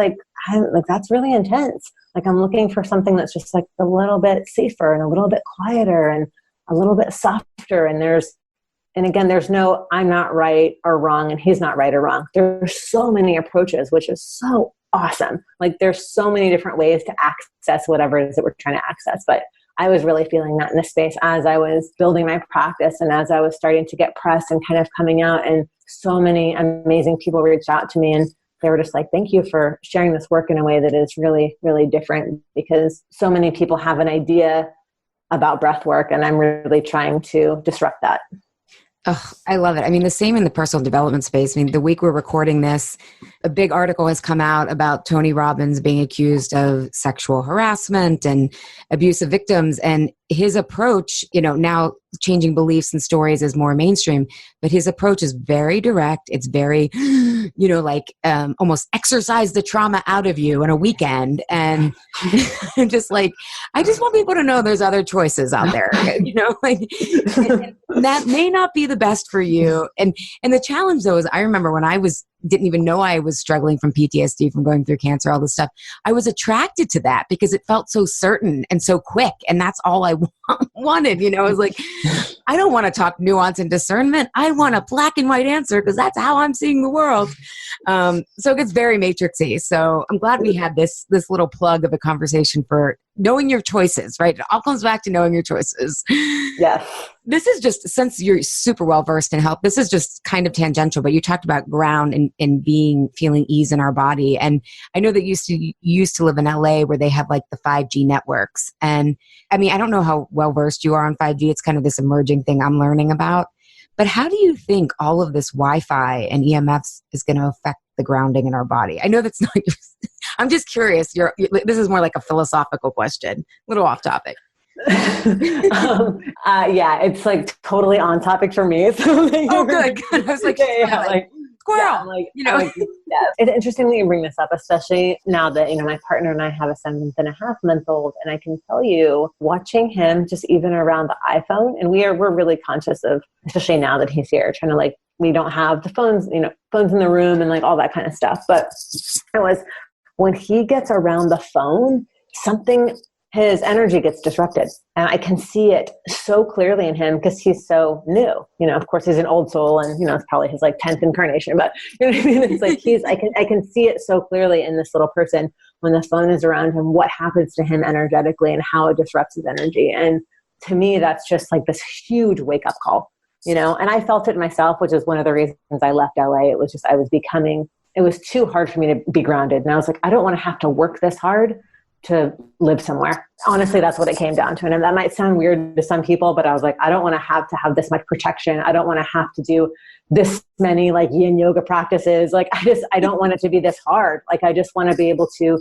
really intense. Like I'm looking for something that's just like a little bit safer and a little bit quieter and a little bit softer. And again, there's no, I'm not right or wrong and he's not right or wrong. There's so many approaches, which is so awesome. Like there's so many different ways to access whatever it is that we're trying to access. But I was really feeling that in this space as I was building my practice and as I was starting to get press and kind of coming out, and so many amazing people reached out to me and they were just like, thank you for sharing this work in a way that is really, really different, because so many people have an idea about breath work and I'm really trying to disrupt that. Oh, I love it. I mean, the same in the personal development space. I mean, the week we're recording this, a big article has come out about Tony Robbins being accused of sexual harassment and abuse of victims. And his approach, now changing beliefs and stories is more mainstream, but his approach is very direct. It's very, almost exercise the trauma out of you in a weekend. And just like, I just want people to know there's other choices out there, and that may not be the best for you. And the challenge though, is I remember when I didn't even know I was struggling from PTSD, from going through cancer, all this stuff. I was attracted to that because it felt so certain and so quick. And that's all I wanted. I was like, I don't want to talk nuance and discernment. I want a black and white answer because that's how I'm seeing the world. So it gets very matrixy. So I'm glad we had this little plug of a conversation for knowing your choices, right? It all comes back to knowing your choices. Yes. This is just, since you're super well versed in health, this is just kind of tangential, but you talked about ground and feeling ease in our body. And I know that you used to live in LA where they have like the 5G networks. And I mean, I don't know how well versed you are on 5G. It's kind of this emerging thing I'm learning about. But how do you think all of this Wi-Fi and EMFs is going to affect the grounding in our body? I know that's not I'm just curious. This is more like a philosophical question, a little off topic. Yeah, it's like totally on topic for me. So oh, good. I was like, squirrel. Yeah. It's interesting that you bring this up, especially now that, my partner and I have a 7.5-month-old, and I can tell you, watching him just even around the iPhone, and we're really conscious of, especially now that he's here, trying to like, we don't have the phones in the room and like all that kind of stuff. But it was when he gets around the phone, his energy gets disrupted. And I can see it so clearly in him because he's so new. Of course he's an old soul and, it's probably his like 10th incarnation, but you know what I mean? It's like I can see it so clearly in this little person when the phone is around him, what happens to him energetically and how it disrupts his energy. And to me, that's just like this huge wake up call, and I felt it myself, which is one of the reasons I left LA. It was just, it was too hard for me to be grounded. And I was like, I don't want to have to work this hard to live somewhere. Honestly, that's what it came down to. And that might sound weird to some people, but I was like, I don't want to have this much protection. I don't want to have to do this many like yin yoga practices. Like I don't want it to be this hard. Like I just want to be able to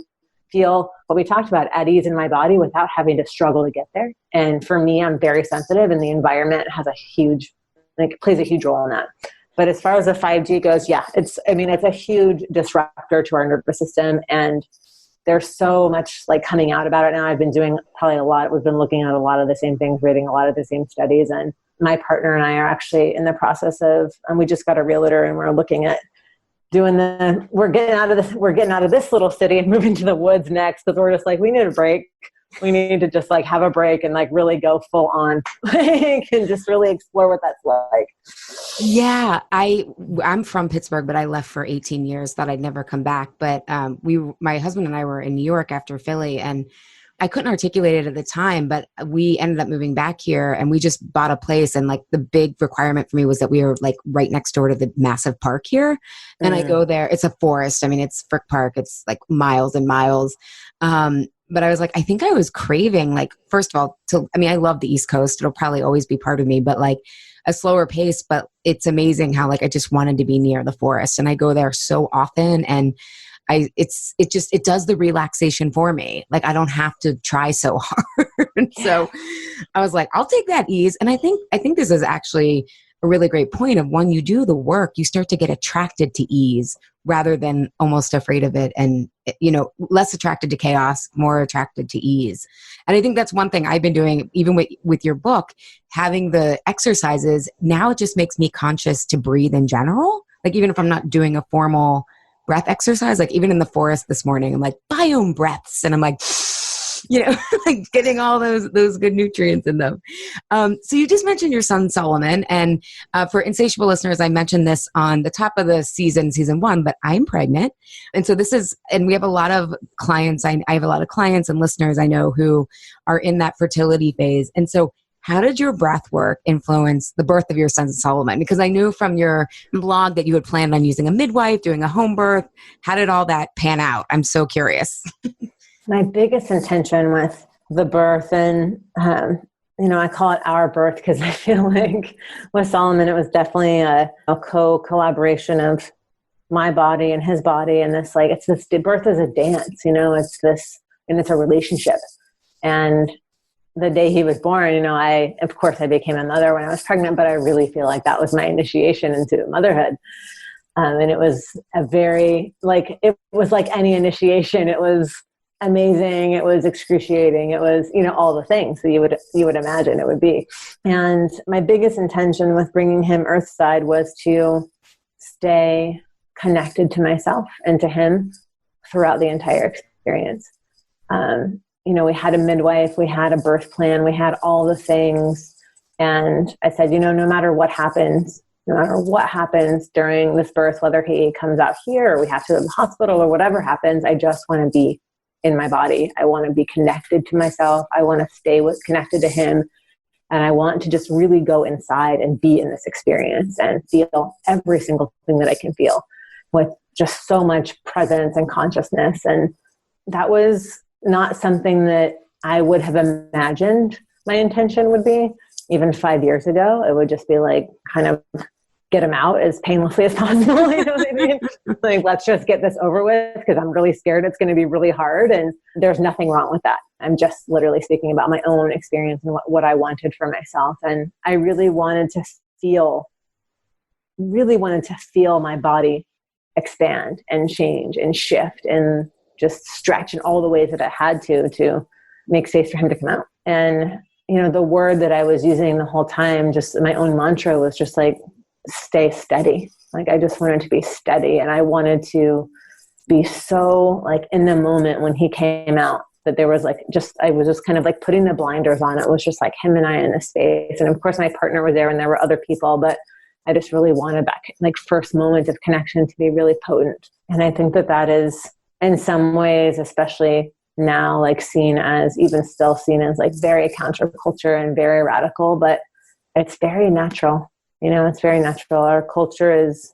feel what we talked about, at ease in my body without having to struggle to get there. And for me, I'm very sensitive and the environment plays a huge role in that. But as far as the 5G goes, yeah, it's a huge disruptor to our nervous system. And there's so much like coming out about it now. I've been doing probably a lot. We've been looking at a lot of the same things, reading a lot of the same studies. And my partner and I are actually in the process of, and we just got a realtor and we're looking at we're getting out of this little city and moving to the woods next, because we're just like, we need a break. We need to just like have a break and like really go full on and just really explore what that's like. Yeah, I'm from Pittsburgh, but I left for 18 years, thought I'd never come back. But my husband and I were in New York after Philly, and I couldn't articulate it at the time, but we ended up moving back here and we just bought a place. And like the big requirement for me was that we were like right next door to the massive park here. And I go there, it's a forest. I mean, it's Frick Park. It's like miles and miles. But I was like, I think I was craving, like, first of all, I love the East Coast. It'll probably always be part of me, but like a slower pace. But it's amazing how like I just wanted to be near the forest. And I go there so often. And it does the relaxation for me. Like I don't have to try so hard. So I was like, I'll take that ease. And I think this is actually a really great point of when you do the work, you start to get attracted to ease rather than almost afraid of it. And, less attracted to chaos, more attracted to ease. And I think that's one thing I've been doing, even with your book, having the exercises. Now it just makes me conscious to breathe in general. Like even if I'm not doing a formal breath exercise, like even in the forest this morning, I'm like biome breaths. And I'm like, like getting all those good nutrients in them. So you just mentioned your son, Solomon. And for insatiable listeners, I mentioned this on the top of the season 1, but I'm pregnant. And so and we have a lot of clients. I have a lot of clients and listeners I know who are in that fertility phase. And so how did your breath work influence the birth of your son, Solomon? Because I knew from your blog that you had planned on using a midwife, doing a home birth. How did all that pan out? I'm so curious. My biggest intention with the birth, and I call it our birth because I feel like with Solomon, it was definitely a collaboration of my body and his body, and birth is a dance, it's this, and it's a relationship. And the day he was born, I became a mother when I was pregnant, but I really feel like that was my initiation into motherhood. And it was it was like any initiation. It was amazing. It was excruciating. It was, all the things that you would imagine it would be. And my biggest intention with bringing him earthside was to stay connected to myself and to him throughout the entire experience. We had a midwife, we had a birth plan, we had all the things. And I said, no matter what happens during this birth, whether he comes out here or we have to go to the hospital or whatever happens, I just want to be in my body. I want to be connected to myself. I want to stay connected to him. And I want to just really go inside and be in this experience and feel every single thing that I can feel with just so much presence and consciousness. And that was not something that I would have imagined my intention would be. Even 5 years ago, it would just be like, kind of get him out as painlessly as possible. You know what I mean? Like, let's just get this over with because I'm really scared it's going to be really hard. And there's nothing wrong with that. I'm just literally speaking about my own experience and what I wanted for myself. And I really wanted to feel my body expand and change and shift and just stretch in all the ways that I had to make space for him to come out. And, the word that I was using the whole time, just my own mantra was just like, stay steady. Like, I just wanted to be steady. And I wanted to be so like in the moment when he came out that there was I was just kind of like putting the blinders on. It was just like him and I in this space. And of course my partner was there and there were other people, but I just really wanted that like first moment of connection to be really potent. And I think that is in some ways, especially now, like still seen as like very counterculture and very radical, but it's very natural. It's very natural. Our culture is,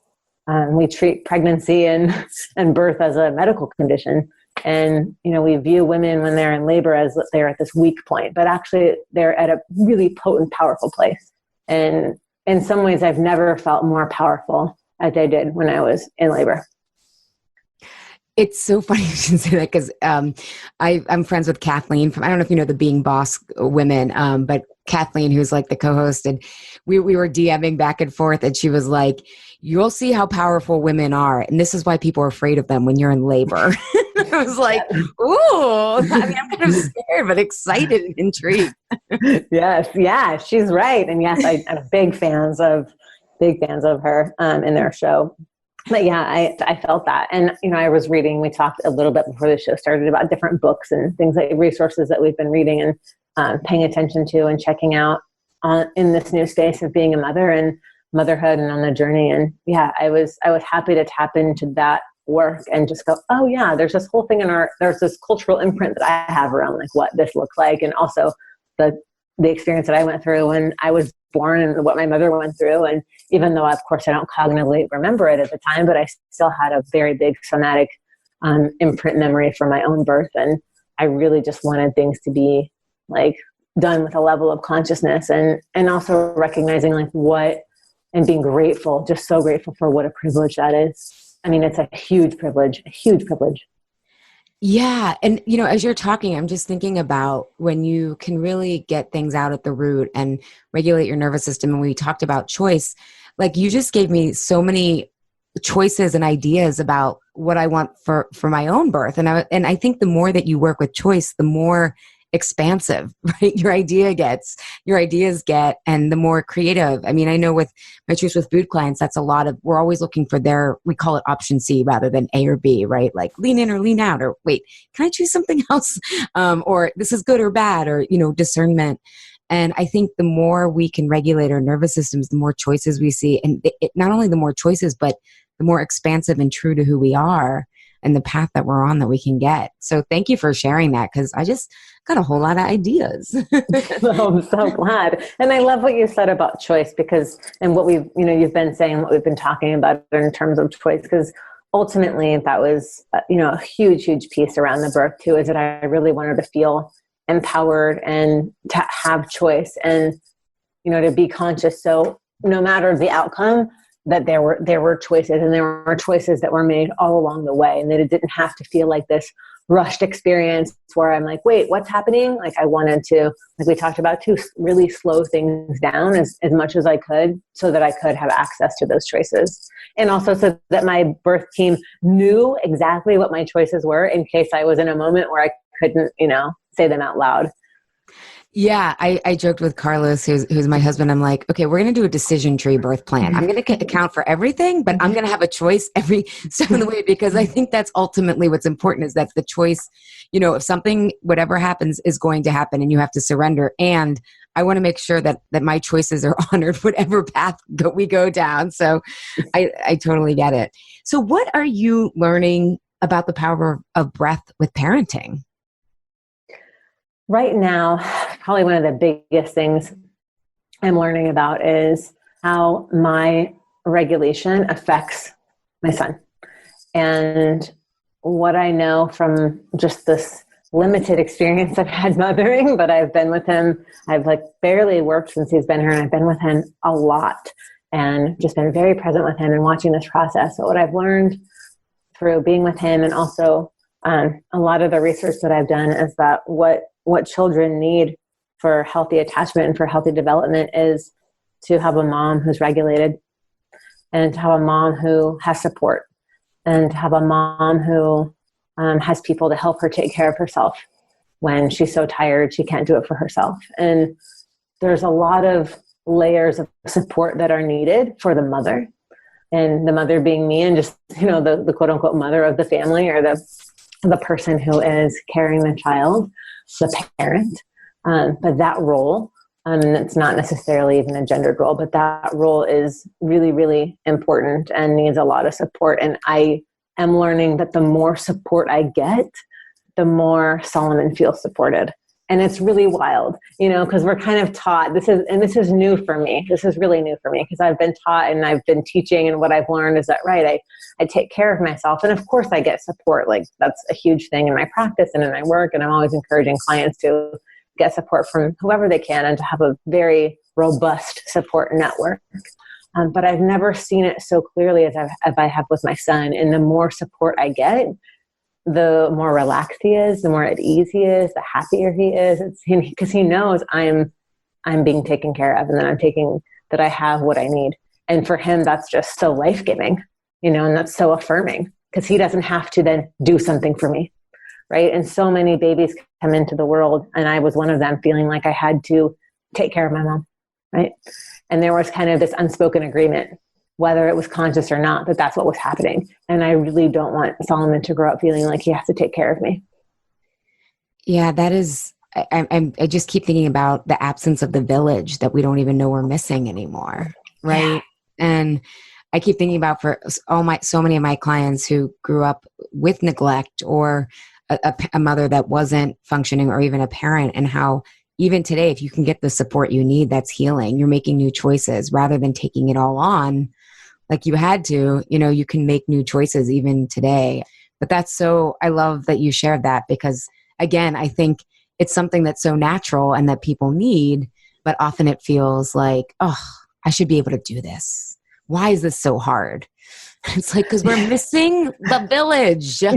we treat pregnancy and birth as a medical condition. And, we view women when they're in labor as they're at this weak point, but actually they're at a really potent, powerful place. And in some ways I've never felt more powerful as I did when I was in labor. It's so funny you should say that because I'm friends with Kathleen from, I don't know if you know the Being Boss women, but Kathleen, who's like the co-host, and we were DMing back and forth, and she was like, you'll see how powerful women are, and this is why people are afraid of them when you're in labor. I was like, ooh, I mean, I'm kind of scared, but excited and intrigued. Yes, yeah, she's right. And yes, I'm big fans of her in their show. But yeah, I felt that. And, I was reading, we talked a little bit before the show started about different books and things like resources that we've been reading and paying attention to and checking out in this new space of being a mother and motherhood and on the journey. And yeah, I was happy to tap into that work and just go, oh yeah, there's this whole thing there's this cultural imprint that I have around like what this looks like. And also the experience that I went through when I was born and what my mother went through. And even though, of course, I don't cognitively remember it at the time, but I still had a very big somatic imprint memory from my own birth. And I really just wanted things to be like done with a level of consciousness and also recognizing like what and being grateful, just so grateful for what a privilege that is I mean, it's a huge privilege, a huge privilege. Yeah. And, as you're talking, I'm just thinking about when you can really get things out at the root and regulate your nervous system. And we talked about choice, like you just gave me so many choices and ideas about what I want for my own birth. And I think the more that you work with choice, the more expansive, right? Your ideas get, and the more creative. I mean, I know with my Choose with Food clients, that's a lot of, we're always looking for we call it option C rather than A or B, right? Like lean in or lean out, or wait, can I choose something else? Or this is good or bad, or, discernment. And I think the more we can regulate our nervous systems, the more choices we see. And not only the more choices, but the more expansive and true to who we are and the path that we're on that we can get. So thank you for sharing that, because I just got a whole lot of ideas. I'm so glad. And I love what you said about choice, because, and what you've been saying, what we've been talking about in terms of choice, because ultimately that was, a huge, huge piece around the birth too, is that I really wanted to feel empowered and to have choice and, to be conscious. So no matter the outcome, that there were choices, and there were choices that were made all along the way, and that it didn't have to feel like this rushed experience where I'm like, wait, what's happening? Like I wanted to, like we talked about too, really slow things down as much as I could, so that I could have access to those choices. And also so that my birth team knew exactly what my choices were in case I was in a moment where I couldn't, say them out loud. Yeah, I joked with Carlos, who's my husband. I'm like, okay, we're going to do a decision tree birth plan. I'm going to account for everything, but I'm going to have a choice every step of the way, because I think that's ultimately what's important, is that the choice, if something, whatever happens, is going to happen, and you have to surrender. And I want to make sure that my choices are honored, whatever path we go down. So I totally get it. So what are you learning about the power of breath with parenting? Right now, probably one of the biggest things I'm learning about is how my regulation affects my son. And what I know from just this limited experience I've had mothering, but I've been with him, I've barely worked since he's been here, and I've been with him a lot and just been very present with him and watching this process. So what I've learned through being with him, and also a lot of the research that I've done, is that what children need for healthy attachment and for healthy development is to have a mom who's regulated, and to have a mom who has support, and to have a mom who has people to help her take care of herself when she's so tired she can't do it for herself. And there's a lot of layers of support that are needed for the mother, and the mother being me, and just the quote unquote mother of the family, or the person who is carrying the child, the parent. But that role, it's not necessarily even a gendered role, but that role is really, really important and needs a lot of support. And I am learning that the more support I get, the more Solomon feels supported. And it's really wild, because we're kind of taught, this is new for me. This is really new for me, because I've been taught and I've been teaching, and what I've learned is that, right, I take care of myself. And of course I get support. Like that's a huge thing in my practice and in my work. And I'm always encouraging clients to get support from whoever they can, and to have a very robust support network. But I've never seen it so clearly as I have with my son. And the more support I get, the more relaxed he is, the more at ease he is, the happier he is. It's because he knows I'm being taken care of, and that I have what I need. And for him, that's just so life-giving, and that's so affirming, because he doesn't have to then do something for me, right? And so many babies come into the world, and I was one of them, feeling like I had to take care of my mom, right? And there was kind of this unspoken agreement, whether it was conscious or not, that that's what was happening. And I really don't want Solomon to grow up feeling like he has to take care of me. Yeah, that is, I just keep thinking about the absence of the village that we don't even know we're missing anymore, right? Yeah. And I keep thinking about for so many of my clients who grew up with neglect, or a mother that wasn't functioning, or even a parent, and how even today, if you can get the support you need, that's healing. You're making new choices rather than taking it all on like you had to. You can make new choices even today. But I love that you shared that, because again, I think it's something that's so natural and that people need, but often it feels like, oh, I should be able to do this. Why is this so hard? It's like, because we're missing the village. I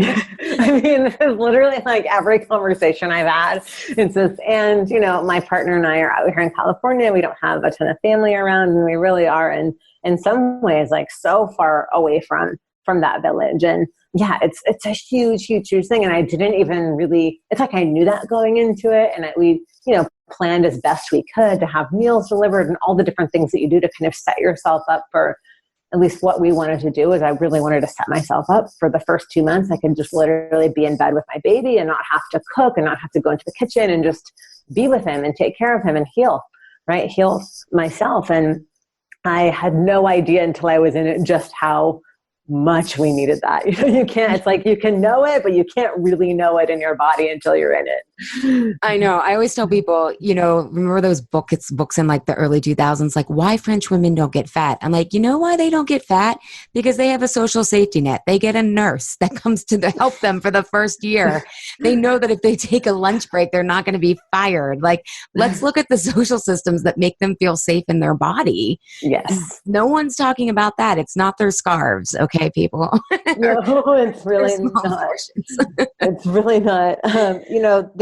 mean, this is literally like every conversation I've had. It's just, and my partner and I are out here in California. We don't have a ton of family around, and we really are in some ways like so far away from that village. And yeah, it's a huge thing. And I didn't even really, it's like I knew that going into it, and we planned as best we could to have meals delivered and all the different things that you do to kind of set yourself up for. At least what we wanted to do is I really wanted to set myself up for the first 2 months. I could just literally be in bed with my baby and not have to cook and not have to go into the kitchen and just be with him and take care of him and heal myself. And I had no idea until I was in it just how much we needed that. You can't, it's like you can know it, but you can't really know it in your body until you're in it. I know. I always tell people, remember those books in like the early 2000s, like why French women don't get fat. I'm like, you know why they don't get fat? Because they have a social safety net. They get a nurse that comes to help them for the first year. They know that if they take a lunch break, they're not going to be fired. Like, let's look at the social systems that make them feel safe in their body. Yes. No one's talking about that. It's not their scarves. Okay, people. No, it's really not. It's really not.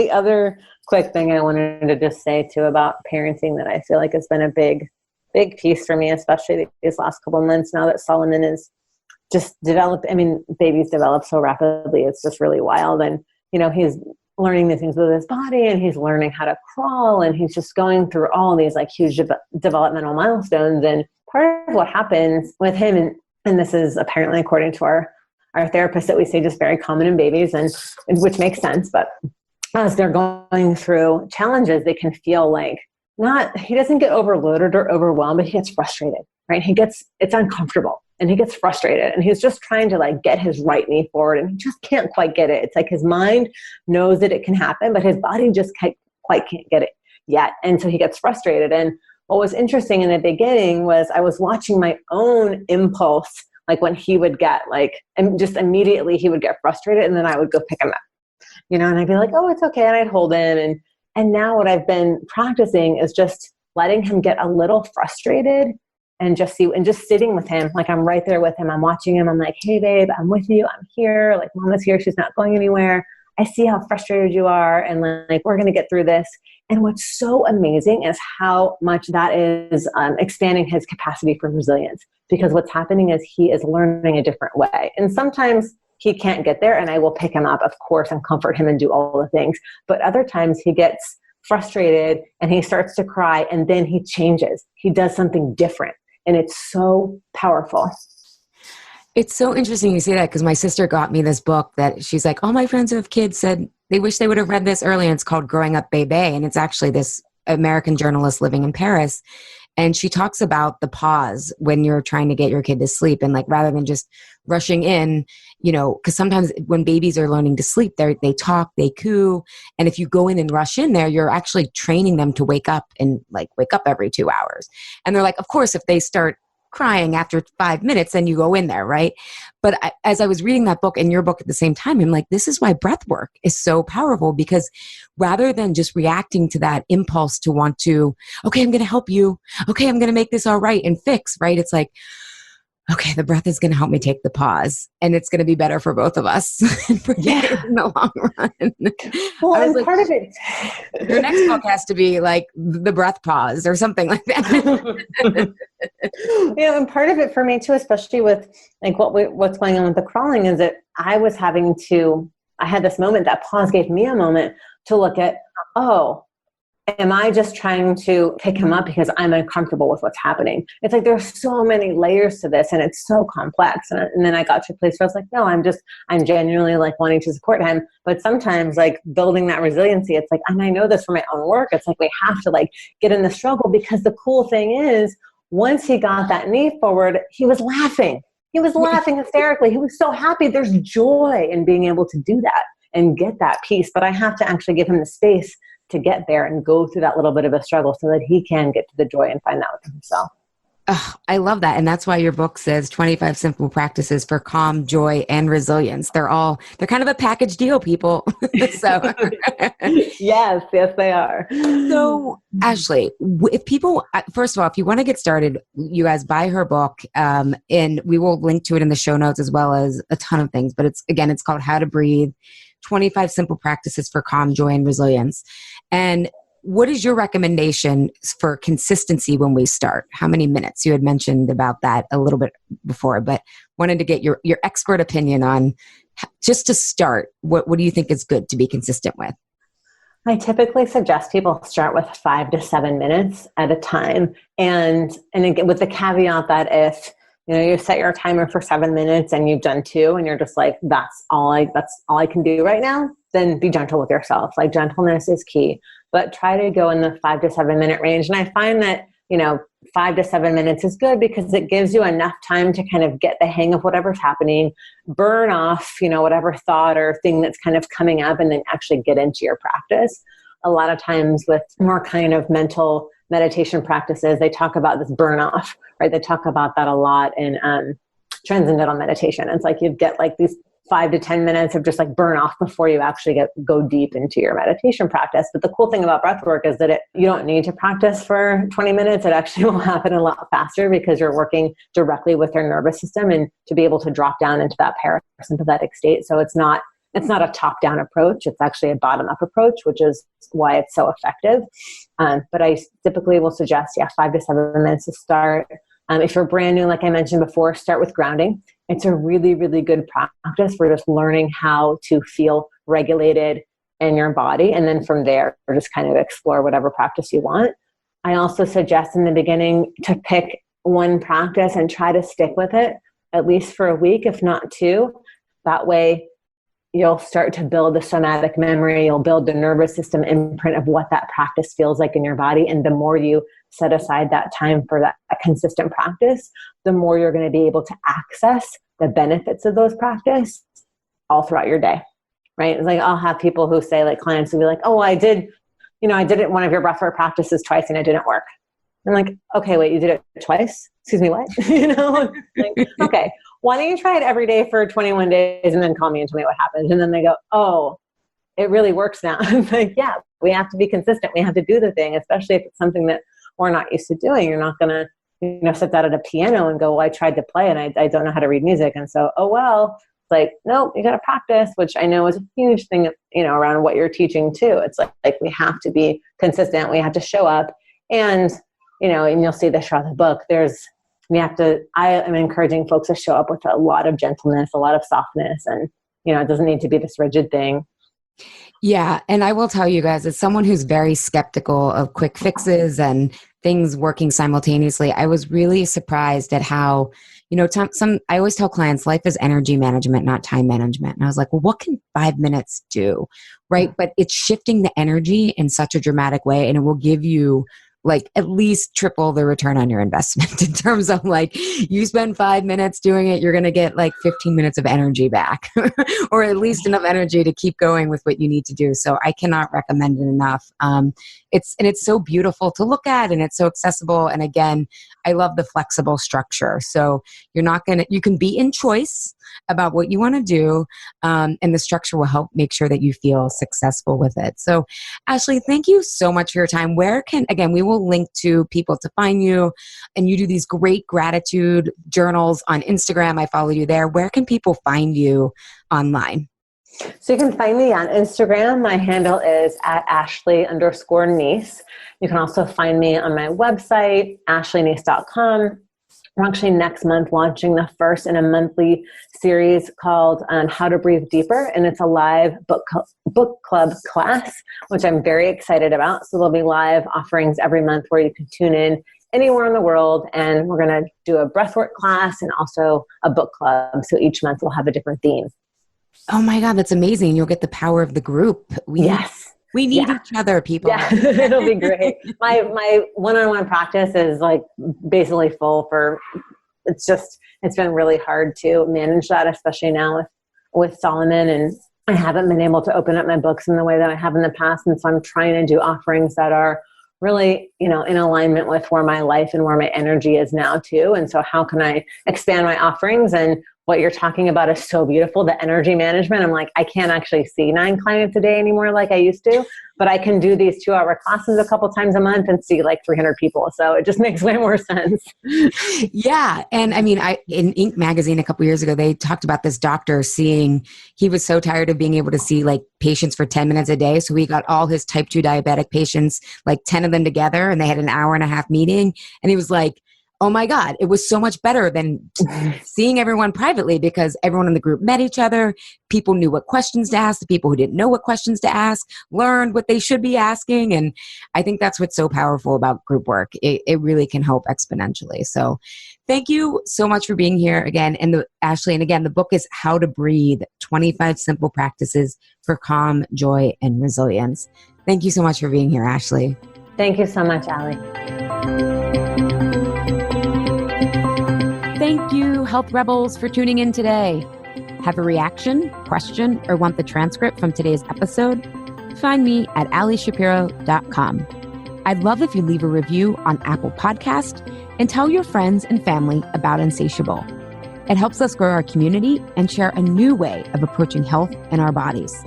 The other quick thing I wanted to just say too about parenting that I feel like has been a big piece for me, especially these last couple of months now that Solomon is just developed. I mean, babies develop so rapidly. It's just really wild. And, he's learning the things with his body, and he's learning how to crawl, and he's just going through all these like huge developmental milestones. And part of what happens with him, and this is apparently according to our therapist that we say just very common in babies, and which makes sense. But as they're going through challenges, they can feel like he doesn't get overloaded or overwhelmed, but he gets frustrated, right? It's uncomfortable and he gets frustrated, and he's just trying to like get his right knee forward, and he just can't quite get it. It's like his mind knows that it can happen, but his body just can't get it yet. And so he gets frustrated. And what was interesting in the beginning was I was watching my own impulse, like when he would get and just immediately he would get frustrated, and then I would go pick him up, and I'd be like, oh, it's okay. And I'd hold him. And now what I've been practicing is just letting him get a little frustrated and just sitting with him. Like I'm right there with him. I'm watching him. I'm like, hey babe, I'm with you. I'm here. Like mama's here. She's not going anywhere. I see how frustrated you are. And like, we're going to get through this. And what's so amazing is how much that is expanding his capacity for resilience, because what's happening is he is learning a different way. And sometimes he can't get there, and I will pick him up, of course, and comfort him and do all the things. But other times he gets frustrated and he starts to cry, and then he changes. He does something different. And it's so powerful. It's so interesting you say that, because my sister got me this book that she's like, all my friends who have kids said they wish they would have read this early. And it's called Growing Up Bebe. And it's actually this American journalist living in Paris. And she talks about the pause when you're trying to get your kid to sleep. And like, rather than just rushing in, because sometimes when babies are learning to sleep, they talk, they coo. And if you go in and rush in there, you're actually training them to wake up every 2 hours. And they're like, of course, if they start crying after 5 minutes, then you go in there, right? But as I was reading that book and your book at the same time, I'm like, this is why breath work is so powerful, because rather than just reacting to that impulse to want to, okay, I'm going to help you. Okay, I'm going to make this all right and fix, right? It's like, okay, the breath is going to help me take the pause, and it's going to be better for both of us in the long run. Well, and part of it, your next book has to be like the breath pause or something like that. And part of it for me too, especially with like what's going on with the crawling, is that I had this moment, that pause gave me a moment to look at, am I just trying to pick him up because I'm uncomfortable with what's happening? It's like there's so many layers to this, and it's so complex. And then I got to a place where I was like, no, I'm genuinely like wanting to support him. But sometimes like building that resiliency, it's like, and I know this from my own work, it's like we have to like get in the struggle, because the cool thing is once he got that knee forward, he was laughing. He was laughing hysterically. He was so happy. There's joy in being able to do that and get that peace. But I have to actually give him the space to get there and go through that little bit of a struggle so that he can get to the joy and find that within himself. Oh, I love that. And that's why your book says 25 simple practices for calm, joy, and resilience. They're kind of a package deal, people. So, Yes, yes, they are. so Ashley, if people, first of all, if you want to get started, you guys buy her book, and we will link to it in the show notes as well as a ton of things. But it's called How to Breathe, 25 Simple Practices for Calm, Joy, and Resilience. And what is your recommendation for consistency when we start? How many minutes? You had mentioned about that a little bit before, but wanted to get your expert opinion on just to start. What do you think is good to be consistent with? I typically suggest people start with 5 to 7 minutes at a time. And again, with the caveat that if you set your timer for 7 minutes and you've done 2 and you're just like, that's all I can do right now, then be gentle with yourself. Like, gentleness is key, but try to go in the 5 to 7 minute range. And I find that, 5 to 7 minutes is good because it gives you enough time to kind of get the hang of whatever's happening, burn off, whatever thought or thing that's kind of coming up, and then actually get into your practice. A lot of times with more kind of mental meditation practices, they talk about this burn off, right? They talk about that a lot in transcendental meditation. It's like you get like these 5 to 10 minutes of just like burn off before you actually go deep into your meditation practice. But the cool thing about breath work is that you don't need to practice for 20 minutes. It actually will happen a lot faster because you're working directly with your nervous system and to be able to drop down into that parasympathetic state. So it's not a top-down approach. It's actually a bottom-up approach, which is why it's so effective. But I typically will suggest, 5 to 7 minutes to start. If you're brand new, like I mentioned before, start with grounding. It's a really, really good practice for just learning how to feel regulated in your body. And then from there, just kind of explore whatever practice you want. I also suggest in the beginning to pick one practice and try to stick with it, at least for a week, if not 2. That way, you'll start to build the somatic memory. You'll build the nervous system imprint of what that practice feels like in your body. And the more you set aside that time for that consistent practice, the more you're going to be able to access the benefits of those practice all throughout your day, right? It's like I'll have people who say, like clients will be like, oh, I did it one of your breathwork practices twice and it didn't work. I'm like, okay, wait, you did it twice? Excuse me, what? Like, okay, why don't you try it every day for 21 days and then call me and tell me what happened? And then they go, oh, it really works now. I'm like, yeah, we have to be consistent. We have to do the thing, especially if it's something that we're not used to doing. You're not going to, sit down at a piano and go, well, I tried to play and I don't know how to read music. And so, oh, well, it's like, nope, you got to practice, which I know is a huge thing, around what you're teaching too. It's like we have to be consistent. We have to show up and you'll see this throughout the book. I am encouraging folks to show up with a lot of gentleness, a lot of softness, and, it doesn't need to be this rigid thing. Yeah. And I will tell you guys, as someone who's very skeptical of quick fixes and things working simultaneously, I was really surprised at how, I always tell clients life is energy management, not time management. And I was like, well, what can 5 minutes do? Right. But it's shifting the energy in such a dramatic way, and it will give you like at least triple the return on your investment in terms of like you spend 5 minutes doing it, you're going to get like 15 minutes of energy back or at least enough energy to keep going with what you need to do. So I cannot recommend it enough. It's so beautiful to look at and it's so accessible. And again, I love the flexible structure. So you can be in choice about what you want to do. And the structure will help make sure that you feel successful with it. So Ashley, thank you so much for your time. We will link to people to find you, and you do these great gratitude journals on Instagram. I follow you there. Where can people find you online? So you can find me on Instagram. My handle is at Ashley_Neese. You can also find me on my website, ashleyneese.com. We're actually next month launching the first in a monthly series called How to Breathe Deeper. And it's a live book club class, which I'm very excited about. So there'll be live offerings every month where you can tune in anywhere in the world. And we're going to do a breathwork class and also a book club. So each month we'll have a different theme. Oh my God, that's amazing. You'll get the power of the group. We need each other, people. Yeah, it'll be great. My one-on-one practice is like basically full it's been really hard to manage that, especially now with Solomon, and I haven't been able to open up my books in the way that I have in the past. And so I'm trying to do offerings that are really, in alignment with where my life and where my energy is now too. And so how can I expand my offerings? And what you're talking about is so beautiful. The energy management. I'm like, I can't actually see 9 clients a day anymore like I used to, but I can do these 2-hour classes a couple times a month and see like 300 people. So it just makes way more sense. Yeah. And I mean, in Inc. magazine a couple years ago, they talked about this doctor he was so tired of being able to see like patients for 10 minutes a day. So he got all his type 2 diabetic patients, like 10 of them together, and they had an hour-and-a-half meeting. And he was like, oh my God, it was so much better than seeing everyone privately, because everyone in the group met each other. People knew what questions to ask. The people who didn't know what questions to ask learned what they should be asking. And I think that's what's so powerful about group work. It really can help exponentially. So thank you so much for being here again. And Ashley, and again, the book is How to Breathe, 25 Simple Practices for Calm, Joy, and Resilience. Thank you so much for being here, Ashley. Thank you so much, Allie. Thank you, Health Rebels, for tuning in today. Have a reaction, question, or want the transcript from today's episode? Find me at allieshapiro.com. I'd love if you leave a review on Apple Podcast and tell your friends and family about Insatiable. It helps us grow our community and share a new way of approaching health in our bodies.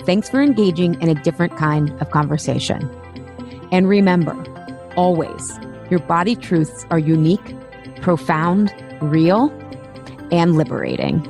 Thanks for engaging in a different kind of conversation. And remember, always, your body truths are unique, profound, real, and liberating.